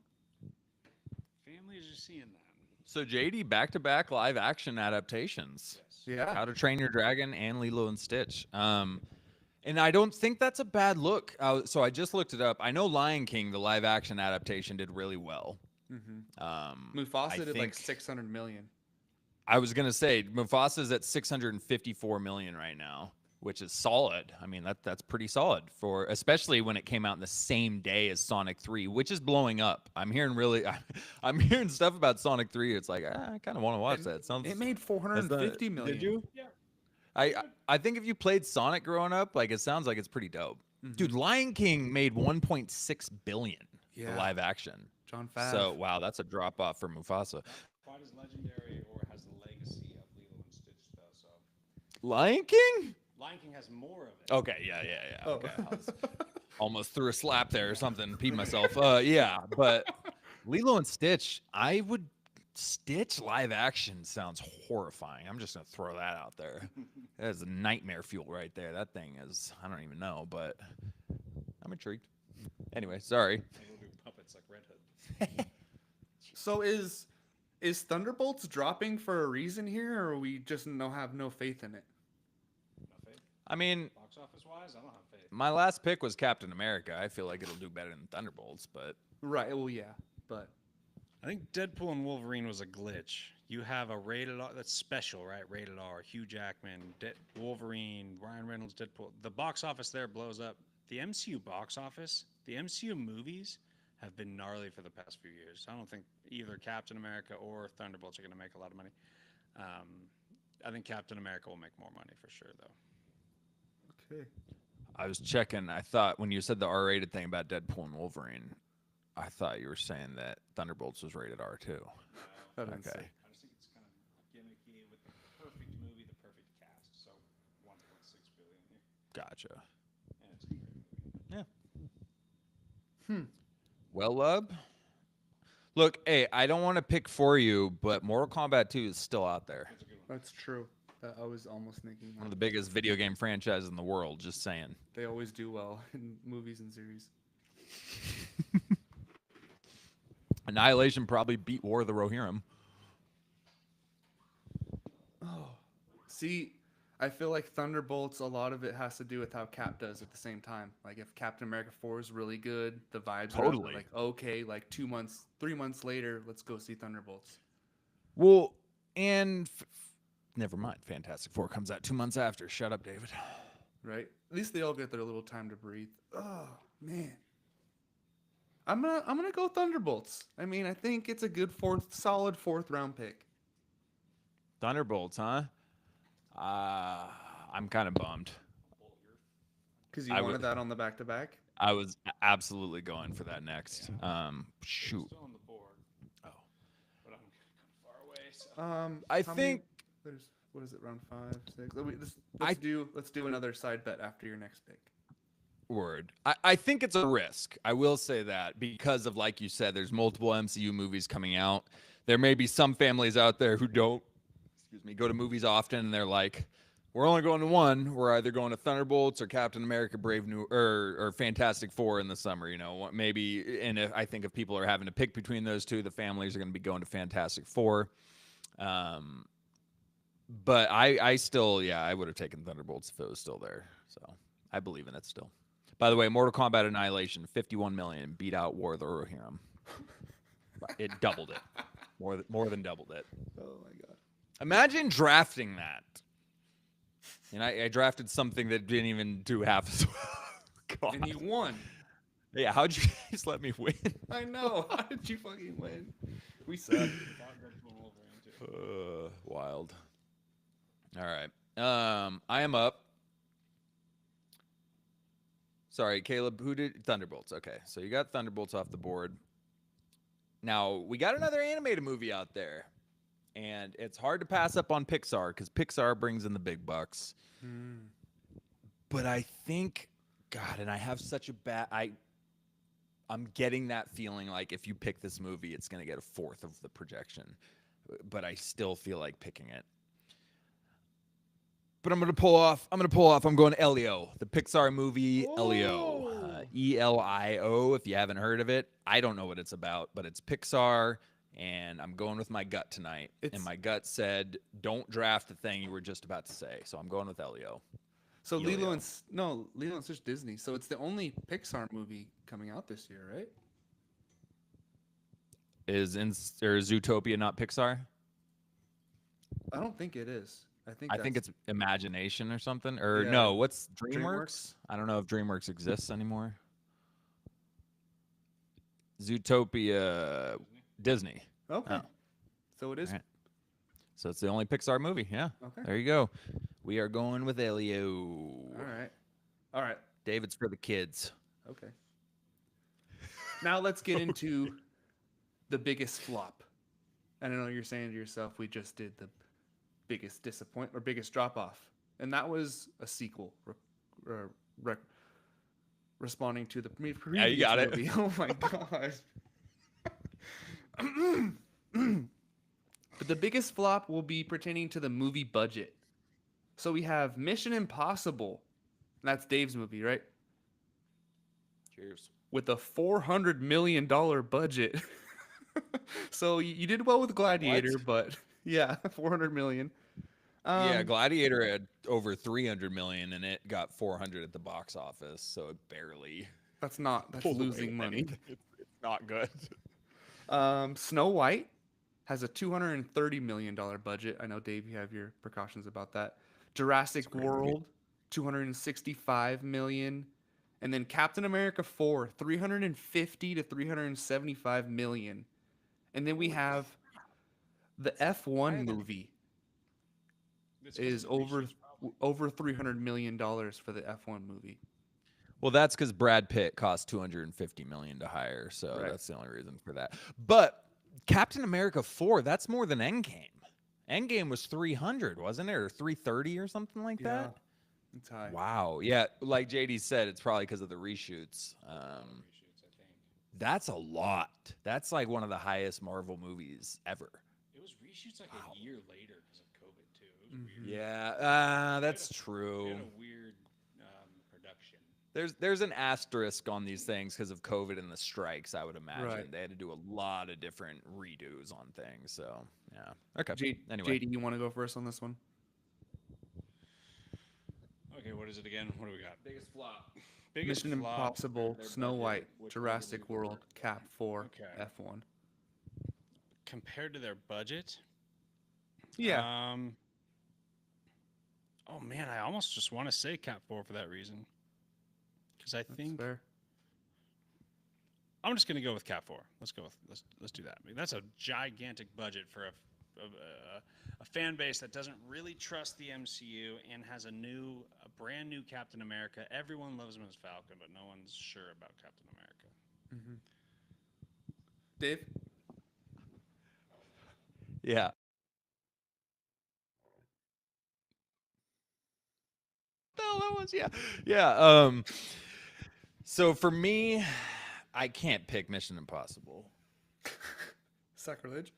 Speaker 3: Families are seeing that.
Speaker 2: So JD back-to-back live action adaptations.
Speaker 1: Yeah.
Speaker 2: How to Train Your Dragon and Lilo and Stitch. And I don't think that's a bad look. So I just looked it up. I know Lion King, the live action adaptation, did really well.
Speaker 1: Mm-hmm. Mufasa
Speaker 2: I
Speaker 1: did like
Speaker 2: think-
Speaker 1: 600 million.
Speaker 2: I was gonna say Mufasa's at 654 million right now, which is solid. I mean that's pretty solid for, especially when it came out in the same day as Sonic 3, which is blowing up. I'm hearing hearing stuff about Sonic 3. It's like I kind of want to watch that. Sounds
Speaker 1: It made 450 million.
Speaker 3: Did you? Yeah.
Speaker 2: I think if you played Sonic growing up, like it sounds like it's pretty dope. Dude, Lion King made 1.6 billion
Speaker 1: Yeah.
Speaker 2: for live action.
Speaker 1: John Favreau.
Speaker 2: So wow, that's a drop off for Mufasa.
Speaker 3: Quite as legendary or has the legacy of Lilo and Stitch, though. So
Speaker 2: Lion King?
Speaker 3: Lion King has more of it.
Speaker 2: Okay, yeah.
Speaker 1: Oh.
Speaker 2: Okay. I was almost threw a slap there or something, peed myself. Yeah, but Lilo and Stitch, Stitch live action sounds horrifying. I'm just gonna throw that out there. That is nightmare fuel right there. That thing is, I don't even know, but I'm intrigued. Anyway, sorry.
Speaker 3: Maybe we'll do puppets like Red Hood.
Speaker 1: So is Thunderbolts dropping for a reason here, or we just have no faith in it?
Speaker 3: No faith.
Speaker 2: I mean,
Speaker 3: Box office wise, I don't have faith.
Speaker 2: my last pick was Captain America. I feel like it'll do better than Thunderbolts, but
Speaker 1: Right. Well, yeah, but
Speaker 3: I think Deadpool and Wolverine was a glitch. You have a rated R that's special, right? Rated R, Hugh Jackman, Wolverine, Ryan Reynolds, Deadpool. The box office there blows up. The MCU box office, the MCU movies have been gnarly for the past few years. I don't think either Captain America or Thunderbolts are going to make a lot of money. I think Captain America will make more money for sure, though.
Speaker 1: okay.
Speaker 2: I was checking. I thought when you said the R-rated thing about Deadpool and Wolverine, I thought you were saying that Thunderbolts was rated R too.
Speaker 1: I didn't
Speaker 2: Okay.
Speaker 1: say.
Speaker 3: I just think it's kind of gimmicky with the perfect movie, the perfect cast. So 1.6 billion.
Speaker 2: Gotcha.
Speaker 3: And it's a great movie.
Speaker 2: Well, look, hey, I don't want to pick for you, but Mortal Kombat 2 is still out there.
Speaker 3: It's a good one.
Speaker 1: That's true. I was almost thinking
Speaker 2: One of
Speaker 1: that.
Speaker 2: the biggest video game franchises in the world. Just saying.
Speaker 1: They always do well in movies and series.
Speaker 2: Annihilation probably beat War of the Rohirrim.
Speaker 1: See, I feel like Thunderbolts, a lot of it has to do with how Cap does at the same time. Like if Captain America 4 is really good, the vibes are up,
Speaker 2: Totally.
Speaker 1: like, okay, like 2 months, 3 months later, let's go see Thunderbolts.
Speaker 2: Well, and never mind. Fantastic Four comes out 2 months after. Shut up, David.
Speaker 1: Right? At least they all get their little time to breathe. Oh, man. I'm gonna go Thunderbolts. I mean, I think it's a good solid fourth round pick.
Speaker 2: Thunderbolts, huh? I'm kind of bummed.
Speaker 1: Because you
Speaker 2: I
Speaker 1: wanted
Speaker 2: would-
Speaker 1: that on the back to back.
Speaker 2: I was absolutely going for that next. Shoot.
Speaker 3: Still on the board,
Speaker 2: Oh.
Speaker 3: but I'm kind of far away. So.
Speaker 2: I
Speaker 1: how many-
Speaker 2: think
Speaker 1: there's what is it, round 5, 6? Let's
Speaker 2: I-
Speaker 1: do another side bet after your next pick.
Speaker 2: word. I think it's a risk. I will say that because of, like you said, there's multiple MCU movies coming out. There may be some families out there who don't, go to movies often, and they're like, we're only going to one. We're either going to Thunderbolts or Captain America, Brave New or Fantastic Four in the summer. You know, maybe. And I think if people are having to pick between those two, the families are going to be going to Fantastic Four. But I still, I would have taken Thunderbolts if it was still there. So I believe in it still. By the way, Mortal Kombat Annihilation, 51 million, beat out War of the Rohirrim. It doubled it, more than doubled it.
Speaker 1: Oh my god.
Speaker 2: Imagine drafting that. And I drafted something that didn't even do half as well. God.
Speaker 1: And you won.
Speaker 2: Yeah, how'd you guys let me win?
Speaker 1: I know. How did you fucking win? We suck.
Speaker 3: Thought Deadpool and Wolverine too.
Speaker 2: Wild. All right. I am up. Sorry, Caleb. Who did Thunderbolts? Okay, so you got Thunderbolts off the board. Now we got another animated movie out there, and it's hard to pass up on Pixar because Pixar brings in the big bucks. But I think, God, and I have such a bad. I'm getting that feeling like if you pick this movie, it's going to get a fourth of the projection. But I still feel like picking it. But I'm going to pull off. I'm going Elio, the Pixar movie Elio. Elio, if you haven't heard of it. I don't know what it's about, but it's Pixar, and I'm going with my gut tonight. And my gut said, don't draft the thing you were just about to say. So I'm going with Elio.
Speaker 1: So
Speaker 2: Yo-yo.
Speaker 1: Lilo and Stitch Disney. So it's the only Pixar movie coming out this year, right?
Speaker 2: Is Zootopia not Pixar?
Speaker 1: I don't think it is.
Speaker 2: I think it's Imagination or something. Or
Speaker 1: Yeah,
Speaker 2: no, what's DreamWorks?
Speaker 1: DreamWorks.
Speaker 2: I don't know if DreamWorks exists anymore. Zootopia, Disney.
Speaker 1: Okay.
Speaker 2: Oh.
Speaker 1: So it is.
Speaker 2: Alright. So it's the only Pixar movie. Yeah.
Speaker 1: Okay.
Speaker 2: There you go. We are going with Elio.
Speaker 1: All right.
Speaker 2: David's for the kids.
Speaker 1: Okay. Now let's get into the biggest flop. And I know you're saying to yourself, we just did the biggest disappointment or biggest drop off, and that was a sequel, responding to the previous
Speaker 2: you got it.
Speaker 1: movie. Oh my gosh. But the biggest flop will be pertaining to the movie budget. So we have Mission Impossible. That's Dave's movie, right?
Speaker 2: Cheers.
Speaker 1: with a $400 million budget. So you did well with Gladiator, but yeah, 400 million.
Speaker 2: Yeah, Gladiator had over 300 million and it got 400 at the box office, so it barely
Speaker 1: that's
Speaker 2: pulled away
Speaker 1: losing
Speaker 2: with
Speaker 1: money.
Speaker 2: anything. It's not good.
Speaker 1: Snow White has a $230 million budget. I know, Dave, you have your precautions about that. Jurassic
Speaker 2: great movie.
Speaker 1: World, 265 million. And then Captain America 4, 350 to 375 million. And then we have the F1 movie
Speaker 3: It's 'cause
Speaker 1: is
Speaker 3: of the reshoots, probably.
Speaker 1: over $300 million for the F1 movie.
Speaker 2: Well, that's because Brad Pitt cost 250 million to hire, so
Speaker 1: Right.
Speaker 2: that's the only reason for that. But Captain America 4, that's more than Endgame. Endgame was 300, wasn't it, or 330 or something like that?
Speaker 1: It's high.
Speaker 2: Wow. Yeah, like JD said, it's probably because of the reshoots.
Speaker 3: Reshoots, I think.
Speaker 2: That's a lot. That's like one of the highest Marvel movies ever.
Speaker 3: It was reshoots like
Speaker 2: Wow.
Speaker 3: a year later because of COVID too. It was weird.
Speaker 2: Yeah, that's
Speaker 3: They
Speaker 2: true.
Speaker 3: had a weird production.
Speaker 2: There's an asterisk on these things because of COVID and the strikes. I would imagine
Speaker 1: Right.
Speaker 2: they had to do a lot of different redos on things. So yeah, okay. Anyway,
Speaker 1: JD, you want to go first on this one?
Speaker 3: Okay, what is it again? What do we got?
Speaker 2: biggest flop.
Speaker 3: Biggest
Speaker 1: Mission
Speaker 3: flop.
Speaker 1: Impossible,
Speaker 2: their
Speaker 1: Snow
Speaker 2: budget,
Speaker 1: White,
Speaker 2: which one did
Speaker 1: Jurassic
Speaker 2: we
Speaker 1: World, Cap 4,
Speaker 3: Okay.
Speaker 1: F1.
Speaker 3: Compared to their budget.
Speaker 1: Yeah.
Speaker 3: Oh man, I almost just want to say Cap 4 for that reason. Because I
Speaker 1: That's
Speaker 3: think
Speaker 1: fair.
Speaker 3: I'm just gonna go with Cap 4. Let's go with let's do that. I mean, that's a gigantic budget for a fan base that doesn't really trust the MCU and has a brand new Captain America. Everyone loves him as Falcon, but no one's sure about Captain America.
Speaker 1: Dave?
Speaker 2: Yeah. The hell that was? Yeah. So for me, I can't pick Mission Impossible.
Speaker 1: Sacrilege.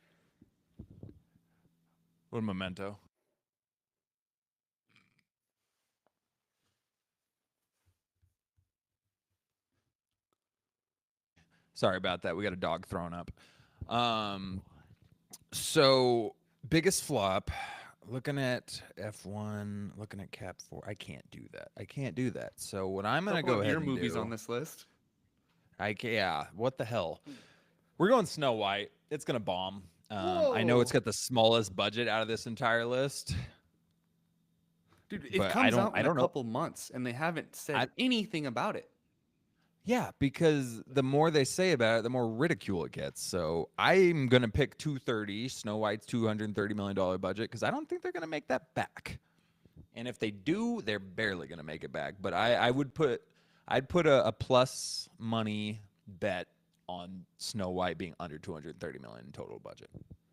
Speaker 2: What Memento? Sorry about that. We got a dog thrown up. So biggest flop. Looking at F1, looking at Cap 4. I can't do that. So what I'm gonna
Speaker 1: Couple
Speaker 2: go
Speaker 1: of
Speaker 2: ahead
Speaker 1: your
Speaker 2: and
Speaker 1: movies
Speaker 2: do,
Speaker 1: on this list.
Speaker 2: yeah. What the hell? We're going Snow White. It's gonna bomb. I know it's
Speaker 1: Whoa.
Speaker 2: got the smallest budget out of this entire list.
Speaker 1: Dude, it
Speaker 2: But
Speaker 1: comes out
Speaker 2: I
Speaker 1: in
Speaker 2: don't
Speaker 1: a
Speaker 2: know.
Speaker 1: couple months, and they haven't said
Speaker 2: I-
Speaker 1: anything about it.
Speaker 2: Yeah, because the more they say about it, the more ridicule it gets. So I'm gonna pick 230, Snow White's $230 million budget, because I don't think they're gonna make that back. And if they do, they're barely gonna make it back. But I'd put a plus money bet on Snow White being under 230 million in total budget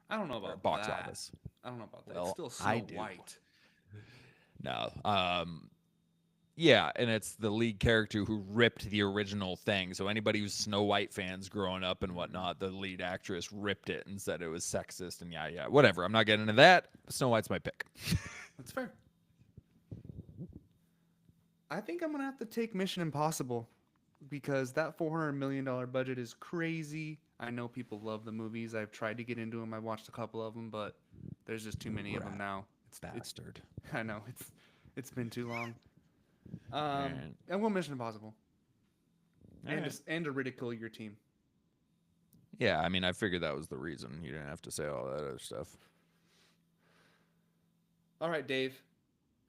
Speaker 1: I don't know
Speaker 2: or
Speaker 1: about
Speaker 2: box
Speaker 1: that.
Speaker 2: office.
Speaker 1: I don't know about that.
Speaker 2: Well,
Speaker 1: It's still Snow
Speaker 2: I do.
Speaker 1: White.
Speaker 2: No. Yeah, and it's the lead character who ripped the original thing. So anybody who's Snow White fans growing up and whatnot, the lead actress ripped it and said it was sexist and yeah, whatever. I'm not getting into that. Snow White's my pick.
Speaker 1: That's fair. I think I'm gonna have to take Mission Impossible because that $400 million budget is crazy. I know people love the movies. I've tried to get into them. I watched a couple of them, but there's just too many of them now. It's
Speaker 2: Bastard.
Speaker 1: I know it's been too long.
Speaker 2: Alright.
Speaker 1: And we'll Mission Impossible and
Speaker 2: Alright.
Speaker 1: to ridicule your team.
Speaker 2: Yeah, I mean, I figured that was the reason. You didn't have to say all that other stuff.
Speaker 1: All right, Dave.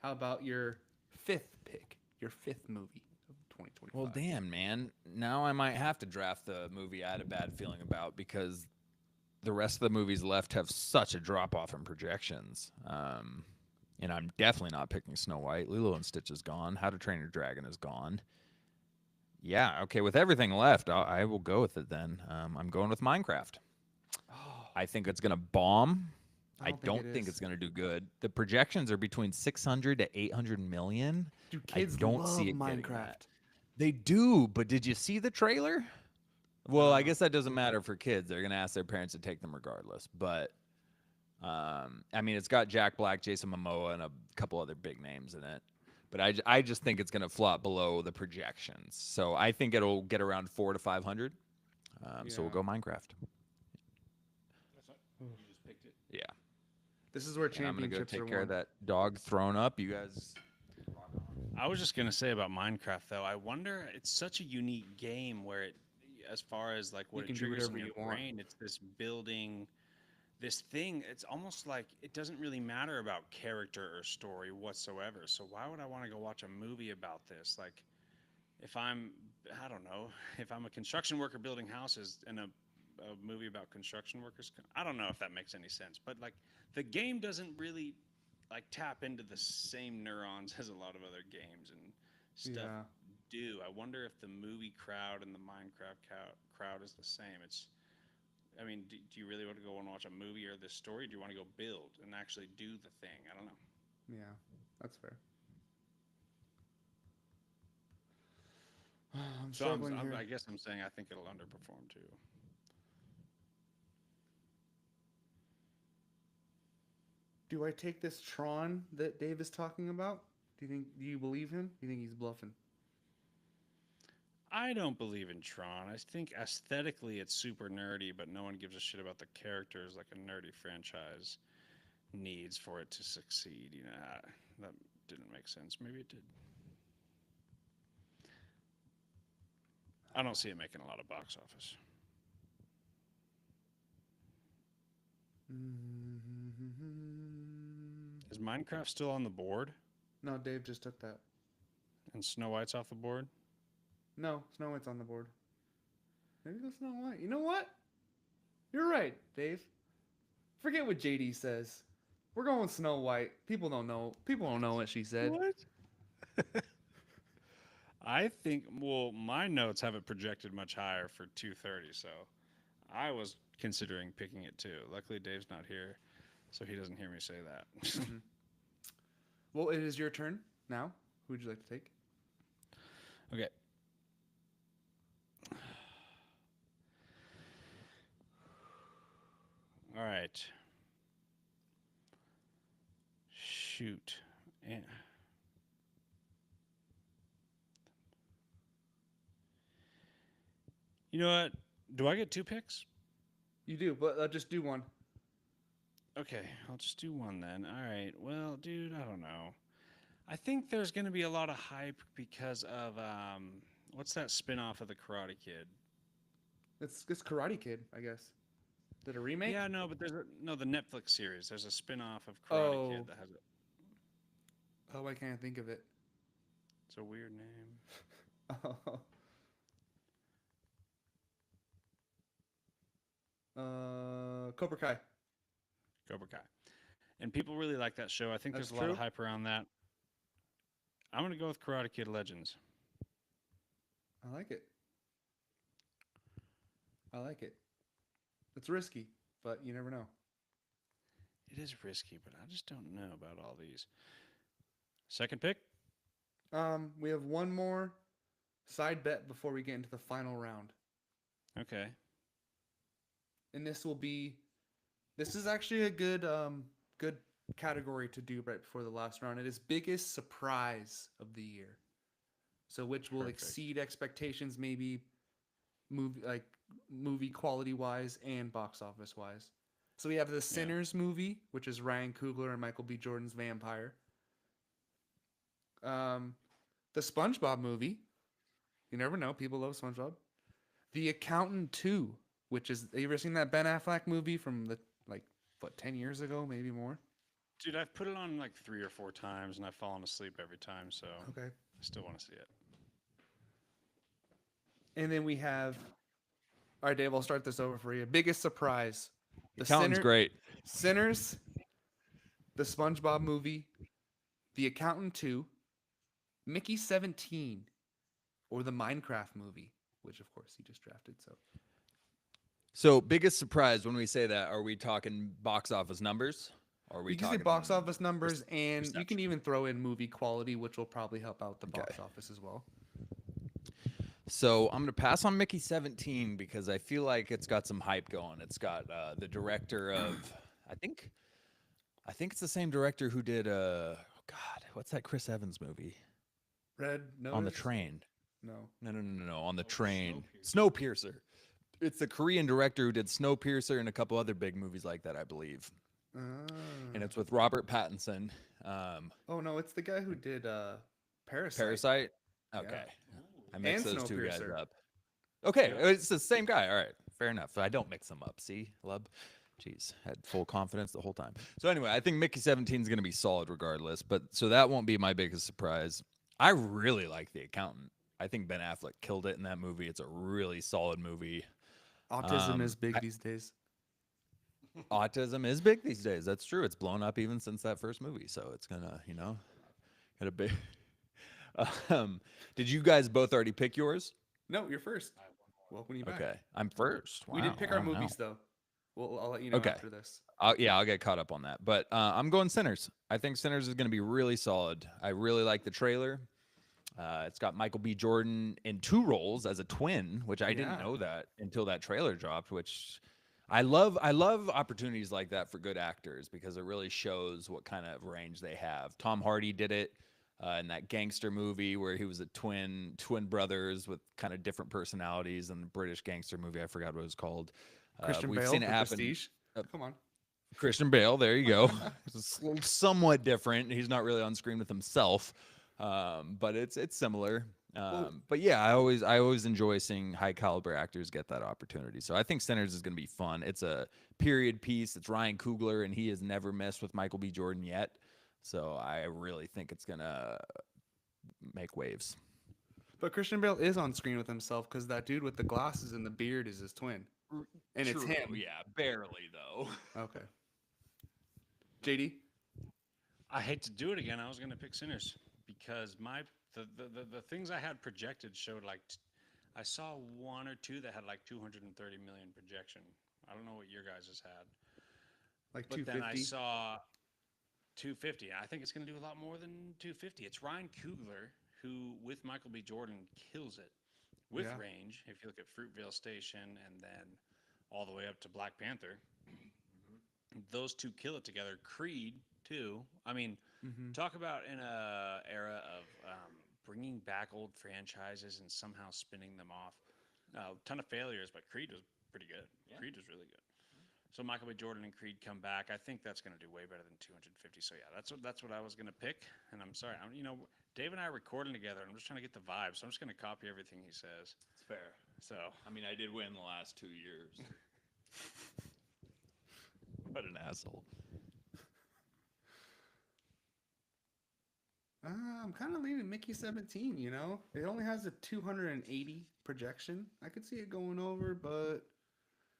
Speaker 1: How about your fifth pick? Your fifth movie of 2025.
Speaker 2: Well, damn, man. Now I might have to draft the movie I had a bad feeling about because the rest of the movies left have such a drop off in projections. And I'm definitely not picking Snow White. Lilo and Stitch is gone. How to Train Your Dragon is gone. Yeah, okay. With everything left, I will go with it then. I'm going with Minecraft.
Speaker 1: Oh,
Speaker 2: I think it's gonna bomb. I
Speaker 1: don't
Speaker 2: don't
Speaker 1: it
Speaker 2: think
Speaker 1: is.
Speaker 2: it's gonna do good. The projections are between 600 to 800 million.
Speaker 1: dude, kids
Speaker 2: don't
Speaker 1: love
Speaker 2: see it getting
Speaker 1: Minecraft.
Speaker 2: that. They do, but did you see the trailer? Well, I guess that doesn't matter for kids. They're gonna ask their parents to take them regardless. But I mean, it's got Jack Black, Jason Momoa, and a couple other big names in it. but I just think it's going to flop below the projections. So I think it'll get around 400 to 500. So we'll
Speaker 1: Yeah.
Speaker 2: go Minecraft.
Speaker 3: You just picked it.
Speaker 2: Yeah.
Speaker 1: This is where
Speaker 2: And I'm going to go
Speaker 1: championships
Speaker 2: take
Speaker 1: are
Speaker 2: care
Speaker 1: won.
Speaker 2: of that dog thrown up. You guys.
Speaker 3: I was just gonna say about Minecraft though. I wonder. It's such a unique game where it, as far as like what
Speaker 1: You
Speaker 3: it
Speaker 1: can do
Speaker 3: triggers in
Speaker 1: whatever
Speaker 3: your
Speaker 1: you want.
Speaker 3: brain, it's this building, this thing. It's almost like it doesn't really matter about character or story whatsoever. So why would I want to go watch a movie about this? Like, if I don't know, if I'm a construction worker building houses and a movie about construction workers, I don't know if that makes any sense. But like, the game doesn't really like tap into the same neurons as a lot of other games and stuff
Speaker 1: Yeah.
Speaker 3: do. I wonder if the movie crowd and the Minecraft crowd is the same. It's, I mean, do you really want to go and watch a movie or this story? Do you want to go build and actually do the thing? I don't know.
Speaker 1: Yeah, that's fair. I'm
Speaker 3: So
Speaker 1: struggling here.
Speaker 3: I guess I'm saying I think it'll underperform too.
Speaker 1: Do I take this Tron that Dave is talking about? Do you believe him? Do you think he's bluffing?
Speaker 3: I don't believe in Tron. I think aesthetically it's super nerdy, but no one gives a shit about the characters like a nerdy franchise needs for it to succeed. You know, that didn't make sense. Maybe it did. I don't see it making a lot of box office. Is Minecraft still on the board
Speaker 1: No, Dave just took that.
Speaker 3: and Snow White's off the board?
Speaker 1: No, Snow White's on the board. Maybe go Snow White. You know what? You're right, Dave. Forget what JD says. We're going Snow White. People don't know. People don't know what she said.
Speaker 3: What? I think, well, my notes have it projected much higher for 230, so I was considering picking it too. Luckily, Dave's not here, so he doesn't hear me say that.
Speaker 1: Well, it is your turn now. Who would you like to take?
Speaker 3: Okay. All right. Shoot. Yeah. You know what? Do I get 2 picks?
Speaker 1: You do, but just do one.
Speaker 3: Okay, I'll just do one then. All right. Well, dude, I don't know. I think there's going to be a lot of hype because of what's that spin-off of the Karate Kid?
Speaker 1: It's Karate Kid, I guess. Did a remake?
Speaker 3: Yeah, no, but the Netflix series. There's a spin-off of Karate Kid
Speaker 1: Oh.
Speaker 3: that has it.
Speaker 1: Oh, I can't think of it.
Speaker 3: It's a weird name.
Speaker 1: Cobra Kai.
Speaker 3: Cobra Kai. And people really like that show. I think
Speaker 1: That's
Speaker 3: there's a lot of
Speaker 1: true.
Speaker 3: hype around that. I'm going to go with Karate Kid Legends.
Speaker 1: I like it. I like it. It's risky, but you never know.
Speaker 3: It is risky, but I just don't know about all these. Second pick?
Speaker 1: We have one more side bet before we get into the final round.
Speaker 3: Okay.
Speaker 1: And this is actually a good good category to do right before the last round. It is biggest surprise of the year. So which will
Speaker 3: Perfect.
Speaker 1: exceed expectations, maybe movie quality wise and box office wise. So we have the Sinners movie, which is Ryan Coogler and Michael B. Jordan's Vampire. The SpongeBob movie. You never know. People love SpongeBob. The Accountant 2, which is, have you ever seen that Ben Affleck movie from 10 years ago, maybe more?
Speaker 3: Dude, I've put it on like 3 or 4 times and I've fallen asleep every time, so
Speaker 1: Okay.
Speaker 3: I still want to see it.
Speaker 1: And then we have, all right, Dave, I'll start this over for you. Biggest surprise. The
Speaker 2: Accountant's great.
Speaker 1: Sinners, the SpongeBob movie, The Accountant 2, Mickey 17, or the Minecraft movie, which of course he just drafted.
Speaker 2: So biggest surprise when we say that, are we talking box office numbers? Or are we
Speaker 1: You can say
Speaker 2: talking
Speaker 1: box office numbers, and you can
Speaker 3: reception?
Speaker 1: even throw in movie quality, which will probably help out the box office as well.
Speaker 2: So I'm going to pass on Mickey 17 because I feel like it's got some hype going. It's got the director of, I think it's the same director who did, oh God, what's that Chris Evans movie?
Speaker 1: Red
Speaker 2: on the
Speaker 1: Notice?
Speaker 2: train.
Speaker 1: No.
Speaker 2: No, on the
Speaker 3: Oh,
Speaker 2: train. Snowpiercer. It's the Korean director who did Snowpiercer and a couple other big movies like that, I believe. And it's with Robert Pattinson.
Speaker 1: Oh no, it's the guy who did Parasite.
Speaker 2: Parasite.
Speaker 1: Yeah.
Speaker 2: Okay, I
Speaker 1: And
Speaker 2: mixed those two guys
Speaker 1: Snowpiercer.
Speaker 2: up. Okay,
Speaker 3: Yeah.
Speaker 2: it's the same guy. All right, fair enough. I don't mix them up. See, Lub. Jeez, had full confidence the whole time. So anyway, I think Mickey 17 is going to be solid regardless. But so that won't be my biggest surprise. I really like The Accountant. I think Ben Affleck killed it in that movie. It's a really solid movie.
Speaker 1: Autism is big these days.
Speaker 2: Autism is big these days. That's true. It's blown up even since that first movie. So it's gonna, get a big. Did you guys both already pick yours?
Speaker 1: No, you're first. Welcome you back.
Speaker 2: Okay, I'm first.
Speaker 1: We did
Speaker 2: Wow,
Speaker 1: pick
Speaker 2: I
Speaker 1: our
Speaker 2: don't know.
Speaker 1: movies though. Well, I'll let you know
Speaker 2: Okay.
Speaker 1: after this.
Speaker 2: I'll get caught up on that. But I'm going Sinners. I think Sinners is going to be really solid. I really like the trailer. It's got Michael B. Jordan in 2 roles as a twin, which I didn't
Speaker 1: Yeah.
Speaker 2: know that until that trailer dropped. Which I love opportunities like that for good actors because it really shows what kind of range they have. Tom Hardy did it in that gangster movie where he was a twin brothers with kind of different personalities in the British gangster movie. I forgot what it was called.
Speaker 1: Christian
Speaker 2: We've
Speaker 1: Bale,
Speaker 2: seen it
Speaker 1: The
Speaker 2: happen.
Speaker 1: Prestige.
Speaker 2: uh,
Speaker 1: Come on.
Speaker 2: Christian Bale, there you go. It's somewhat different. He's not really on screen with himself, but it's similar. But yeah, I always enjoy seeing high caliber actors get that opportunity. So I think Sinners is going to be fun. It's a period piece. It's Ryan Coogler, and he has never messed with Michael B. Jordan yet. So I really think it's going to make waves.
Speaker 1: But Christian Bale is on screen with himself because that dude with the glasses and the beard is his twin. And it's
Speaker 2: True,
Speaker 1: him.
Speaker 2: Yeah, barely though.
Speaker 1: Okay. JD?
Speaker 3: I hate to do it again. I was going to pick Sinners because the things I had projected showed I saw 1 or 2 that had like 230 million projection. I don't know what your guys has had.
Speaker 1: Like
Speaker 3: But then I
Speaker 1: 250?
Speaker 3: saw 250. I think it's going to do a lot more than 250. It's Ryan Coogler who, with Michael B. Jordan, kills it with
Speaker 1: Yeah.
Speaker 3: range. If you look at Fruitvale Station and then all the way up to Black Panther, those two kill it together. Creed too. I mean,
Speaker 1: Mm-hmm.
Speaker 3: talk about in a era of bringing back old franchises and somehow spinning them off. A ton of failures, but Creed was pretty good.
Speaker 2: Yeah.
Speaker 3: Creed was really good. So Michael B. Jordan and Creed come back. I think that's going to do way better than 250. So yeah, that's what I was going to pick. And I'm sorry, Dave and I are recording together. And I'm just trying to get the vibe, so I'm just going to copy everything he says.
Speaker 2: It's fair.
Speaker 3: So
Speaker 2: I mean, I did win the last 2 years. What an asshole.
Speaker 1: I'm kind of leaning Mickey 17, It only has a 280 projection. I could see it going over, but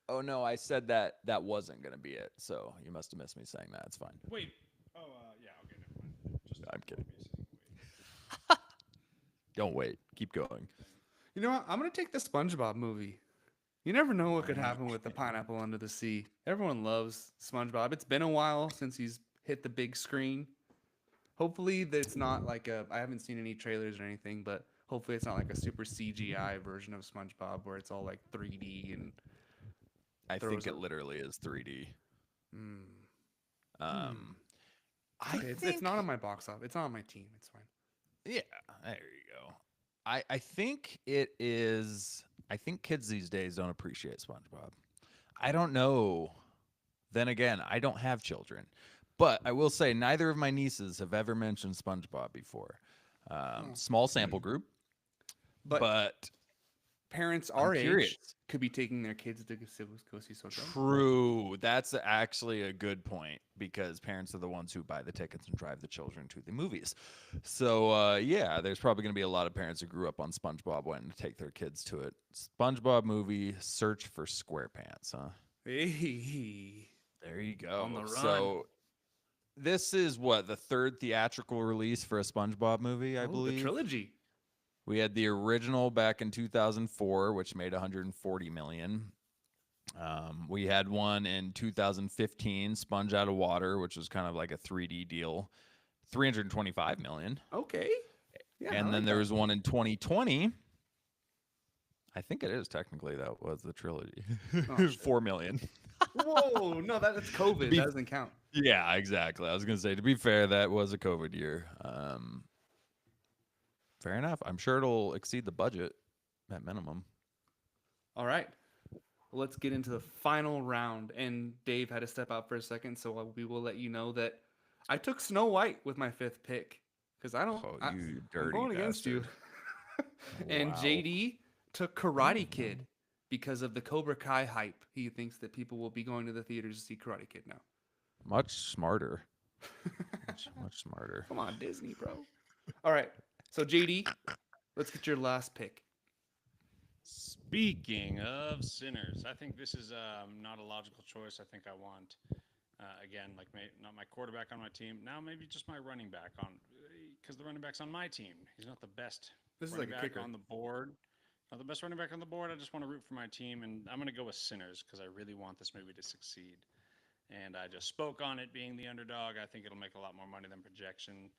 Speaker 2: Oh no, I said that wasn't gonna be it. So you must have missed me saying that. It's fine.
Speaker 3: wait. Oh yeah. Okay, never mind. Just
Speaker 2: I'm kidding.
Speaker 3: wait.
Speaker 2: Don't wait. Keep going.
Speaker 1: you know what? I'm going to take the SpongeBob movie. You never know what could happen with the pineapple under the sea. Everyone loves SpongeBob. It's been a while since he's hit the big screen. Hopefully that it's not like I haven't seen any trailers or anything, but hopefully it's not like a super CGI version of SpongeBob where it's all like 3D and
Speaker 2: I
Speaker 1: Throws
Speaker 2: think it
Speaker 1: up.
Speaker 2: literally is 3D.
Speaker 1: mm.
Speaker 2: I
Speaker 1: Okay, it's not on my box office. It's not on my team. It's fine.
Speaker 2: Yeah, there you go. I think it is. I think kids these days don't appreciate SpongeBob. I don't know. Then again, I don't have children, but I will say neither of my nieces have ever mentioned SpongeBob before. Small sample group, but
Speaker 1: Parents
Speaker 2: I'm
Speaker 1: our age
Speaker 2: curious.
Speaker 1: could be taking their kids to go see Social.
Speaker 2: True. That's actually a good point because parents are the ones who buy the tickets and drive the children to the movies. So, yeah, there's probably going to be a lot of parents who grew up on SpongeBob wanting to take their kids to it. SpongeBob movie, Search for SquarePants, huh?
Speaker 1: Hey.
Speaker 2: There you go.
Speaker 1: On the run.
Speaker 2: So, this is what, the 3rd theatrical release for a SpongeBob movie, I
Speaker 1: The
Speaker 2: believe?
Speaker 1: trilogy.
Speaker 2: We had the original back in 2004, which made 140 million. We had one in 2015, Sponge Out of Water, which was kind of like a 3D deal, 325 million.
Speaker 1: Okay. Yeah.
Speaker 2: And then there was one in 2020. I think it is technically that was the trilogy.
Speaker 1: Oh, shit.
Speaker 2: 4 million.
Speaker 1: Whoa, no, that's COVID.
Speaker 2: Be-
Speaker 1: That doesn't count.
Speaker 2: Yeah, exactly. I was gonna say, to be fair, that was a COVID year. Fair enough. I'm sure it'll exceed the budget at minimum.
Speaker 1: All right. Let's get into the final round. And Dave had to step out for a second, so we will let you know that I took Snow White with my 5th pick because I don't.
Speaker 2: Oh,
Speaker 1: I,
Speaker 2: you
Speaker 1: I'm
Speaker 2: dirty
Speaker 1: going against you. And
Speaker 2: Wow.
Speaker 1: JD took Karate Kid because of the Cobra Kai hype. He thinks that people will be going to the theaters to see Karate Kid now.
Speaker 2: Much smarter. Much smarter.
Speaker 1: Come on, Disney, bro. All right. So JD, let's get your last pick.
Speaker 3: Speaking of sinners, I think this is not a logical choice. I think I want, again, like not my quarterback on my team. Now maybe just my running back on, because the running back's on my team. He's not the best
Speaker 1: This is
Speaker 3: running
Speaker 1: like a
Speaker 3: back
Speaker 1: kicker.
Speaker 3: on the board. Not the best running back on the board. I just want to root for my team, and I'm going to go with Sinners because I really want this movie to succeed. And I just spoke on it being the underdog. I think it'll make a lot more money than projection.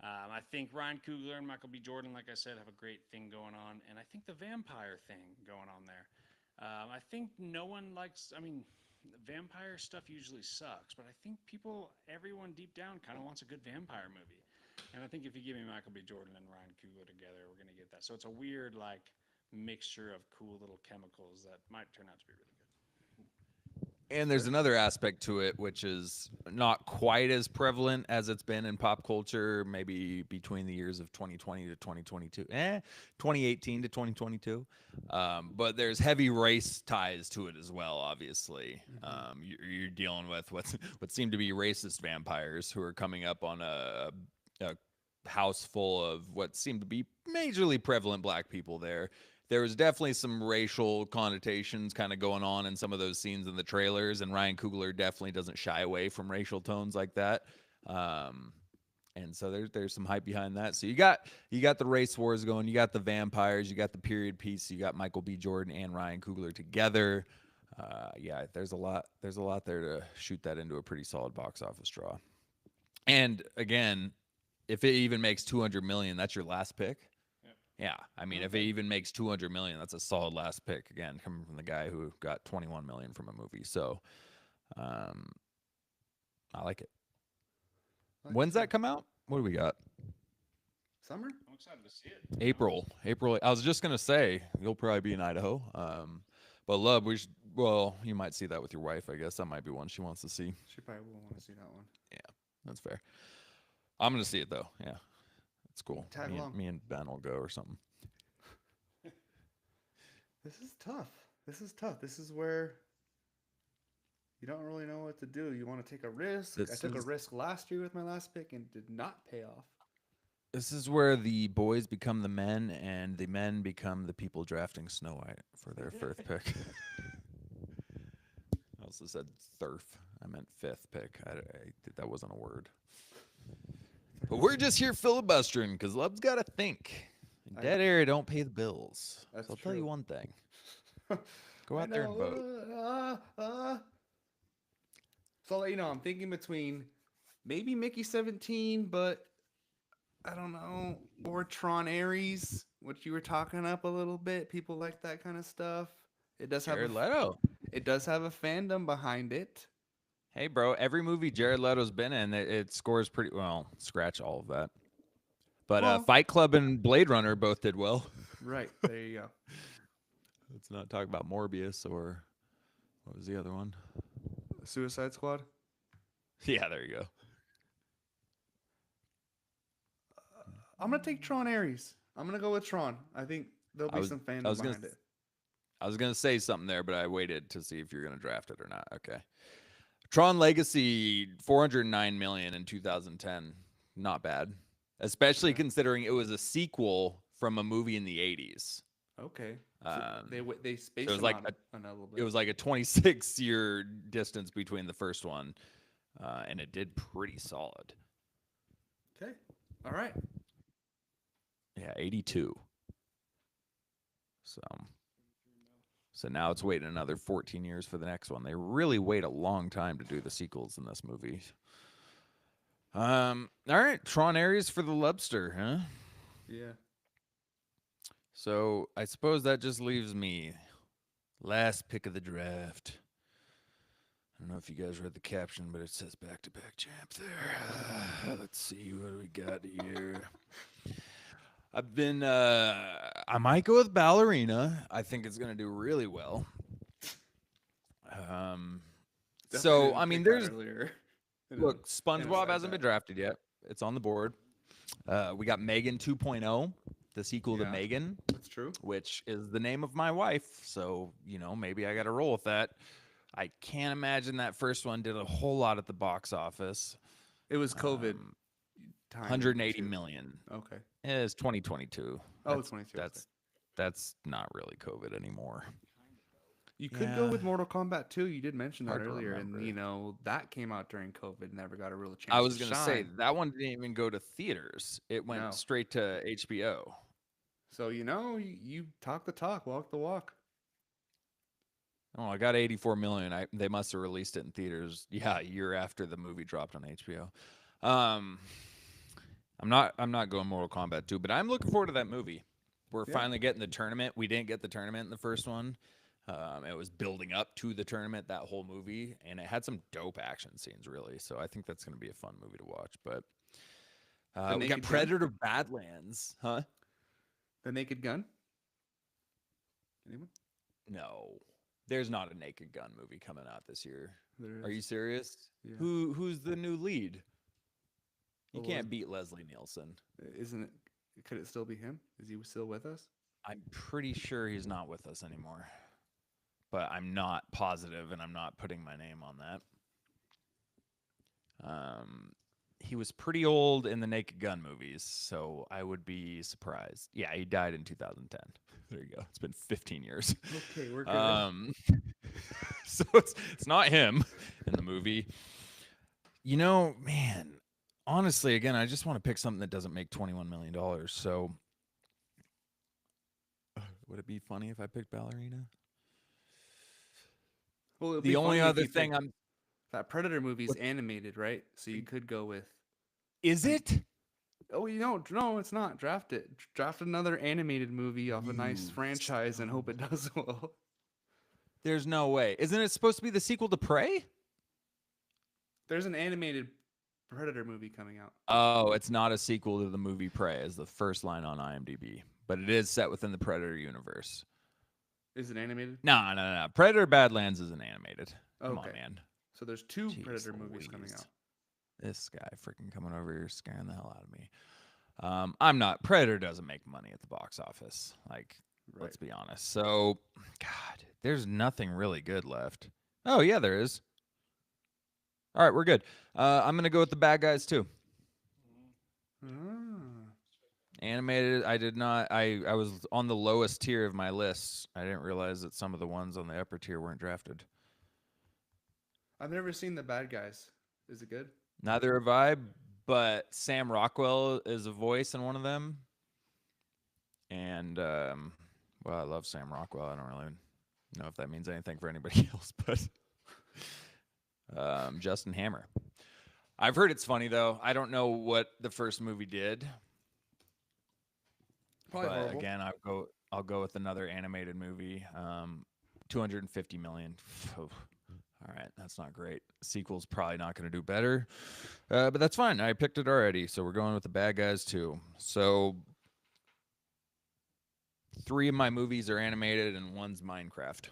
Speaker 3: I think Ryan Coogler and Michael B. Jordan, like I said, have a great thing going on. And I think the vampire thing going on there. I think no one likes, vampire stuff usually sucks, but I think everyone deep down kind of wants a good vampire movie. And I think if you give me Michael B. Jordan and Ryan Coogler together, we're going to get that. So it's a weird, mixture of cool little chemicals that might turn out to be really good.
Speaker 2: And there's another aspect to it, which is not quite as prevalent as it's been in pop culture, maybe between the years of 2020 to 2022, 2018 to 2022. But there's heavy race ties to it as well, obviously. You're dealing with what seem to be racist vampires who are coming up on a house full of what seem to be majorly prevalent black people there. There was definitely some racial connotations kind of going on in some of those scenes in the trailers, and Ryan Coogler definitely doesn't shy away from racial tones like that. And so there's some hype behind that. So you got the race wars going, you got the vampires, you got the period piece, you got Michael B. Jordan and Ryan Coogler together. Yeah, there's a lot there to shoot that into a pretty solid box office draw. And again, if it even makes 200 million, that's your last pick. Yeah, I mean, if it even makes 200 million, that's a solid last pick. Again, coming from the guy who got 21 million from a movie. So, I like it. When's that come out? What do we got?
Speaker 1: Summer?
Speaker 3: I'm excited to see it.
Speaker 2: April. I was just gonna say you'll probably be in Idaho. But love, you might see that with your wife. I guess that might be one she wants to see.
Speaker 1: She probably will want to see that one.
Speaker 2: Yeah, that's fair. I'm gonna see it though. Yeah. It's cool.
Speaker 1: Tag along.
Speaker 2: Me and Ben will go or something.
Speaker 1: This is tough. This is where you don't really know what to do. You want to take a risk. I took a risk last year with my last pick and did not pay off.
Speaker 2: This is where the boys become the men and the men become the people drafting Snow White for their 5th pick. I also said thirf. I meant 5th pick. That wasn't a word. But we're just here filibustering because Love's got to think. Dead air don't pay the bills.
Speaker 1: That's
Speaker 2: So I'll tell you
Speaker 1: true.
Speaker 2: one thing. Go out there and vote.
Speaker 1: So I'll let you know, I'm thinking between maybe Mickey 17, but I don't know, or Tron Ares, which you were talking up a little bit. People like that kind of stuff. It does have
Speaker 2: Jared Leto.
Speaker 1: It does have a fandom behind it.
Speaker 2: Hey, bro, every movie Jared Leto's been in, it scores pretty well. Scratch all of that. But
Speaker 1: Well-
Speaker 2: Fight Club and Blade Runner both did well.
Speaker 1: Right, there you go.
Speaker 2: Let's not talk about Morbius or what was the other one?
Speaker 1: Suicide Squad.
Speaker 2: Yeah, there you go.
Speaker 1: I'm gonna take Tron Ares. I'm gonna go with Tron. I think there'll be some fandom behind it.
Speaker 2: I was going to say something there, but I waited to see if you're going to draft it or not. Okay. Tron Legacy, 409 million in 2010. Not bad. Especially considering it was a sequel from a movie in the 80s.
Speaker 1: Okay. So they spaced
Speaker 2: it was
Speaker 1: them
Speaker 2: like
Speaker 1: out a little bit.
Speaker 2: It was like a 26-year distance between the first one, and it did pretty solid.
Speaker 1: Okay. All right.
Speaker 2: Yeah, 82. So now it's waiting another 14 years for the next one. They really wait a long time to do the sequels in this movie. All right, Tron Ares for the Lobster, huh?
Speaker 1: Yeah.
Speaker 2: So I suppose that just leaves me. Last pick of the draft. I don't know if you guys read the caption, but it says back-to-back champ there. Let's see what we got here. I've been I might go with Ballerina. I think it's gonna do really well.
Speaker 1: Definitely
Speaker 2: So
Speaker 1: didn't
Speaker 2: I mean
Speaker 1: pick that
Speaker 2: there's
Speaker 1: earlier. in a-
Speaker 2: look,
Speaker 1: in a
Speaker 2: SpongeBob
Speaker 1: side
Speaker 2: hasn't been
Speaker 1: bet.
Speaker 2: drafted yet. It's on the board. We got Megan 2.0, the sequel to
Speaker 1: Yeah.
Speaker 2: Megan,
Speaker 1: That's true.
Speaker 2: which is the name of my wife. So, maybe I got to roll with that. I can't imagine that first one did a whole lot at the box office.
Speaker 1: It was COVID time.
Speaker 2: 180
Speaker 1: too.
Speaker 2: million.
Speaker 1: Okay.
Speaker 2: It's 2022.
Speaker 1: Oh, it's 22. okay.
Speaker 2: That's not really COVID anymore.
Speaker 1: You could go
Speaker 2: Yeah.
Speaker 1: with Mortal Kombat 2. You did mention that
Speaker 2: Hard to
Speaker 1: earlier, and
Speaker 2: remember.
Speaker 1: that came out during COVID. Never got a real chance.
Speaker 2: I was
Speaker 1: to
Speaker 2: going to say
Speaker 1: shine.
Speaker 2: that one didn't even go to theaters. It went
Speaker 1: No.
Speaker 2: straight to HBO.
Speaker 1: So you talk the talk, walk the walk.
Speaker 2: Oh, I got 84 million. They must have released it in theaters. Yeah, a year after the movie dropped on HBO. I'm not going Mortal Kombat 2, but I'm looking forward to that movie. We're
Speaker 1: Yeah.
Speaker 2: finally getting the tournament. We didn't get the tournament in the first one. It was building up to the tournament, that whole movie, and it had some dope action scenes, really. So I think that's going to be a fun movie to watch. But we got
Speaker 1: Naked Gun?
Speaker 2: Predator Badlands, huh?
Speaker 1: The Naked Gun. Anyone?
Speaker 2: No, there's not a Naked Gun movie coming out this year.
Speaker 1: There
Speaker 2: Are you
Speaker 1: is.
Speaker 2: serious?
Speaker 1: Yeah.
Speaker 2: Who's the new lead? You
Speaker 1: Well,
Speaker 2: can't beat Leslie Nielsen.
Speaker 1: Isn't it? Could it still be him? Is he still with us?
Speaker 2: I'm pretty sure he's not with us anymore. But I'm not positive, and I'm not putting my name on that. He was pretty old in the Naked Gun movies, so I would be surprised. Yeah, he died in 2010. There you go. It's been 15 years.
Speaker 1: Okay, we're good.
Speaker 2: So it's not him in the movie. Man, honestly, again, I just want to pick something that doesn't make $21 million. So would it be funny if I picked Ballerina?
Speaker 1: Well, it'd be
Speaker 2: The only
Speaker 1: funny if
Speaker 2: other
Speaker 1: you
Speaker 2: thing
Speaker 1: picked- that Predator movie's animated, right? So you could go with.
Speaker 2: is it?
Speaker 1: Oh, no, it's not. Draft it. Draft another animated movie off a nice
Speaker 2: You
Speaker 1: franchise and hope it does well.
Speaker 2: There's no way. Isn't it supposed to be the sequel to Prey?
Speaker 1: There's an animated Predator movie coming out.
Speaker 2: Oh, it's not a sequel to the movie Prey, is the first line on IMDb, but it is set within the Predator universe.
Speaker 1: Is it animated?
Speaker 2: No. Predator Badlands isn't animated. Come on,
Speaker 1: Okay.
Speaker 2: man.
Speaker 1: So there's two
Speaker 2: Jeez
Speaker 1: Predator movies coming
Speaker 2: Louise.
Speaker 1: out.
Speaker 2: This guy freaking coming over here scaring the hell out of me. I'm not. Predator doesn't make money at the box office. Like,
Speaker 1: Right.
Speaker 2: let's be honest. So, God, there's nothing really good left. Oh, yeah, there is. All right, we're good. I'm going to go with the bad guys, too.
Speaker 1: Ah.
Speaker 2: Animated, I did not. I was on the lowest tier of my list. I didn't realize that some of the ones on the upper tier weren't drafted.
Speaker 1: I've never seen The Bad Guys. Is it good?
Speaker 2: Neither have I, but Sam Rockwell is a voice in one of them. And, well, I love Sam Rockwell. I don't really know if that means anything for anybody else, but Justin Hammer. I've heard it's funny, though. I don't know what the first movie did.
Speaker 1: Probably
Speaker 2: But
Speaker 1: horrible.
Speaker 2: again, I'll go with another animated movie. 250 million. All right, that's not great. Sequel's probably not going to do better, but that's fine. I picked it already, so we're going with the bad guys too. So 3 of my movies are animated, and 1's Minecraft.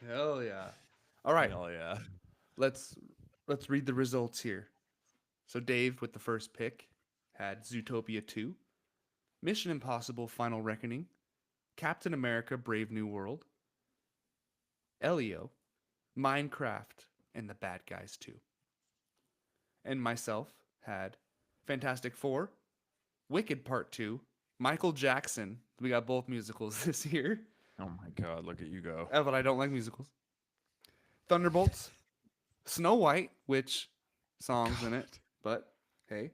Speaker 1: Hell yeah. All right.
Speaker 2: Hell yeah.
Speaker 1: Let's read the results here. So Dave with the first pick had Zootopia 2, Mission Impossible Final Reckoning, Captain America Brave New World, Elio, Minecraft, and The Bad Guys 2. And myself had Fantastic Four, Wicked Part 2, Michael Jackson. We got both musicals this year.
Speaker 2: Oh my God, look at you go.
Speaker 1: But I don't like musicals. Thunderbolts, Snow White, which songs in it, but hey,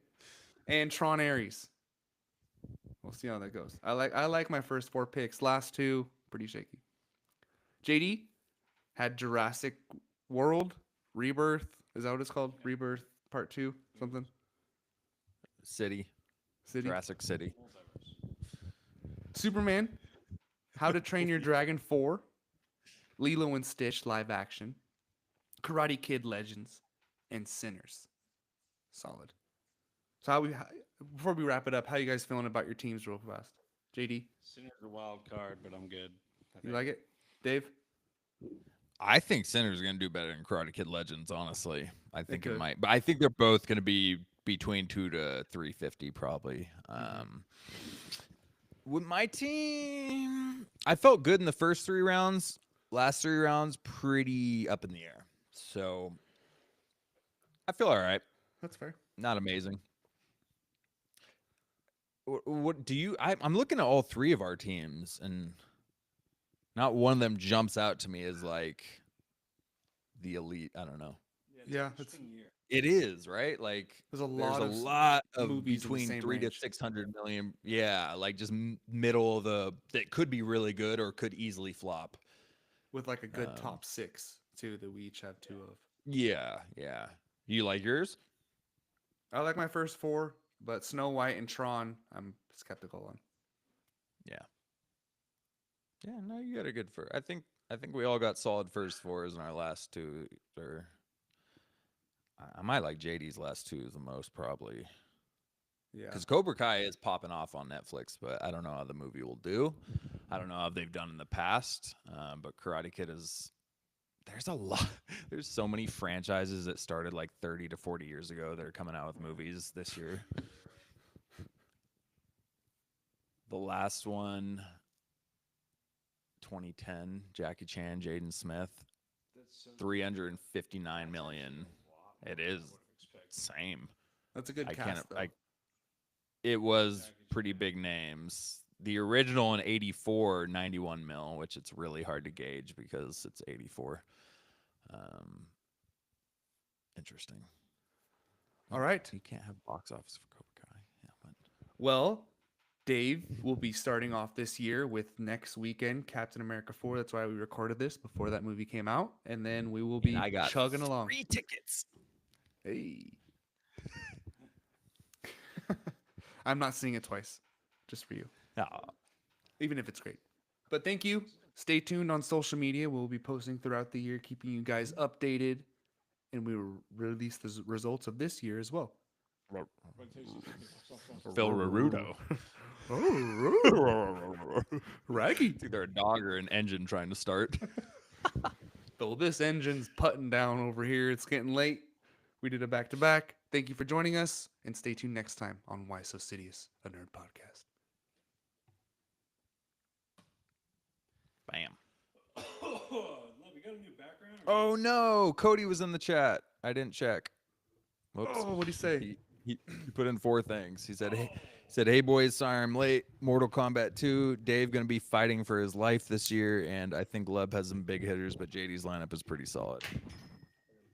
Speaker 1: and Tron Ares. We'll see how that goes. I like my first 4 picks. Last 2 pretty shaky. JD had Jurassic World Rebirth. Is that what it's called? Rebirth Part 2 something.
Speaker 2: City. Jurassic City.
Speaker 1: Superman, How to Train Your Dragon 4, Lilo and Stitch live action, Karate Kid Legends, and Sinners. Solid. So before we wrap it up, how you guys feeling about your teams real fast? JD,
Speaker 3: Sinner's a wild card, but I'm good.
Speaker 1: you like it? Dave?
Speaker 2: I think Sinner's going to do better than Karate Kid Legends, honestly. I think it
Speaker 1: could.
Speaker 2: might. But I think they're both going to be between 2 to 350 probably. With my team, I felt good in the first 3 rounds. Last 3 rounds, pretty up in the air. So I feel all right.
Speaker 1: That's fair.
Speaker 2: Not amazing. What do you? I'm looking at all 3 of our teams, and not one of them jumps out to me as like the elite. I don't know.
Speaker 1: Yeah,
Speaker 2: It is, right? Like
Speaker 1: there's a
Speaker 2: there's
Speaker 1: lot
Speaker 2: a
Speaker 1: of
Speaker 2: lot of
Speaker 1: movies in the
Speaker 2: between
Speaker 1: same
Speaker 2: 3 to
Speaker 1: range.
Speaker 2: 600 million. Yeah, like just middle of the that could be really good or could easily flop.
Speaker 1: with like a good top 6 too that we each have 2 of.
Speaker 2: Yeah. You like yours?
Speaker 1: I like my first 4, but Snow White and Tron, I'm skeptical on.
Speaker 2: Yeah, no, you got a good first. I think we all got solid first 4s in our last 2. Or I might like JD's last 2 the most probably.
Speaker 1: Yeah.
Speaker 2: Because Cobra Kai is popping off on Netflix, but I don't know how the movie will do. I don't know how they've done in the past. But Karate Kid is. There's a lot. There's so many franchises that started like 30 to 40 years ago that are coming out with movies this year. The last one, 2010, Jackie Chan, Jaden Smith, 359 million. It is same.
Speaker 1: That's a good
Speaker 2: I
Speaker 1: cast though.
Speaker 2: It was pretty big names. The original in 84, 91 mil, which it's really hard to gauge because it's 84. Interesting.
Speaker 1: All right.
Speaker 2: You can't have box office for Cobra Kai. Yeah, but
Speaker 1: Well, Dave will be starting off this year with next weekend Captain America 4. That's why we recorded this before that movie came out, and then we will be
Speaker 2: I got
Speaker 1: chugging along.
Speaker 2: 3 tickets.
Speaker 1: Hey. I'm not seeing it twice, just for you, even if it's great. But thank you. Stay tuned on social media. We'll be posting throughout the year, keeping you guys updated, and we will release the results of this year as well.
Speaker 2: Phil Rarudo.
Speaker 1: Raggy.
Speaker 2: It's either a dog or an engine trying to start.
Speaker 1: So this engine's putting down over here. It's getting late. We did a back-to-back. Thank you for joining us, and stay tuned next time on Why So Sidious, a nerd podcast.
Speaker 2: Bam.
Speaker 3: We got a new background.
Speaker 2: Oh no, Cody was in the chat. I didn't check. Whoops.
Speaker 1: Oh, what'd he say?
Speaker 2: He put in 4 things. He said, "Hey boys, sorry I'm late. Mortal Kombat 2. Dave gonna be fighting for his life this year, and I think Lub has some big hitters, but JD's lineup is pretty solid."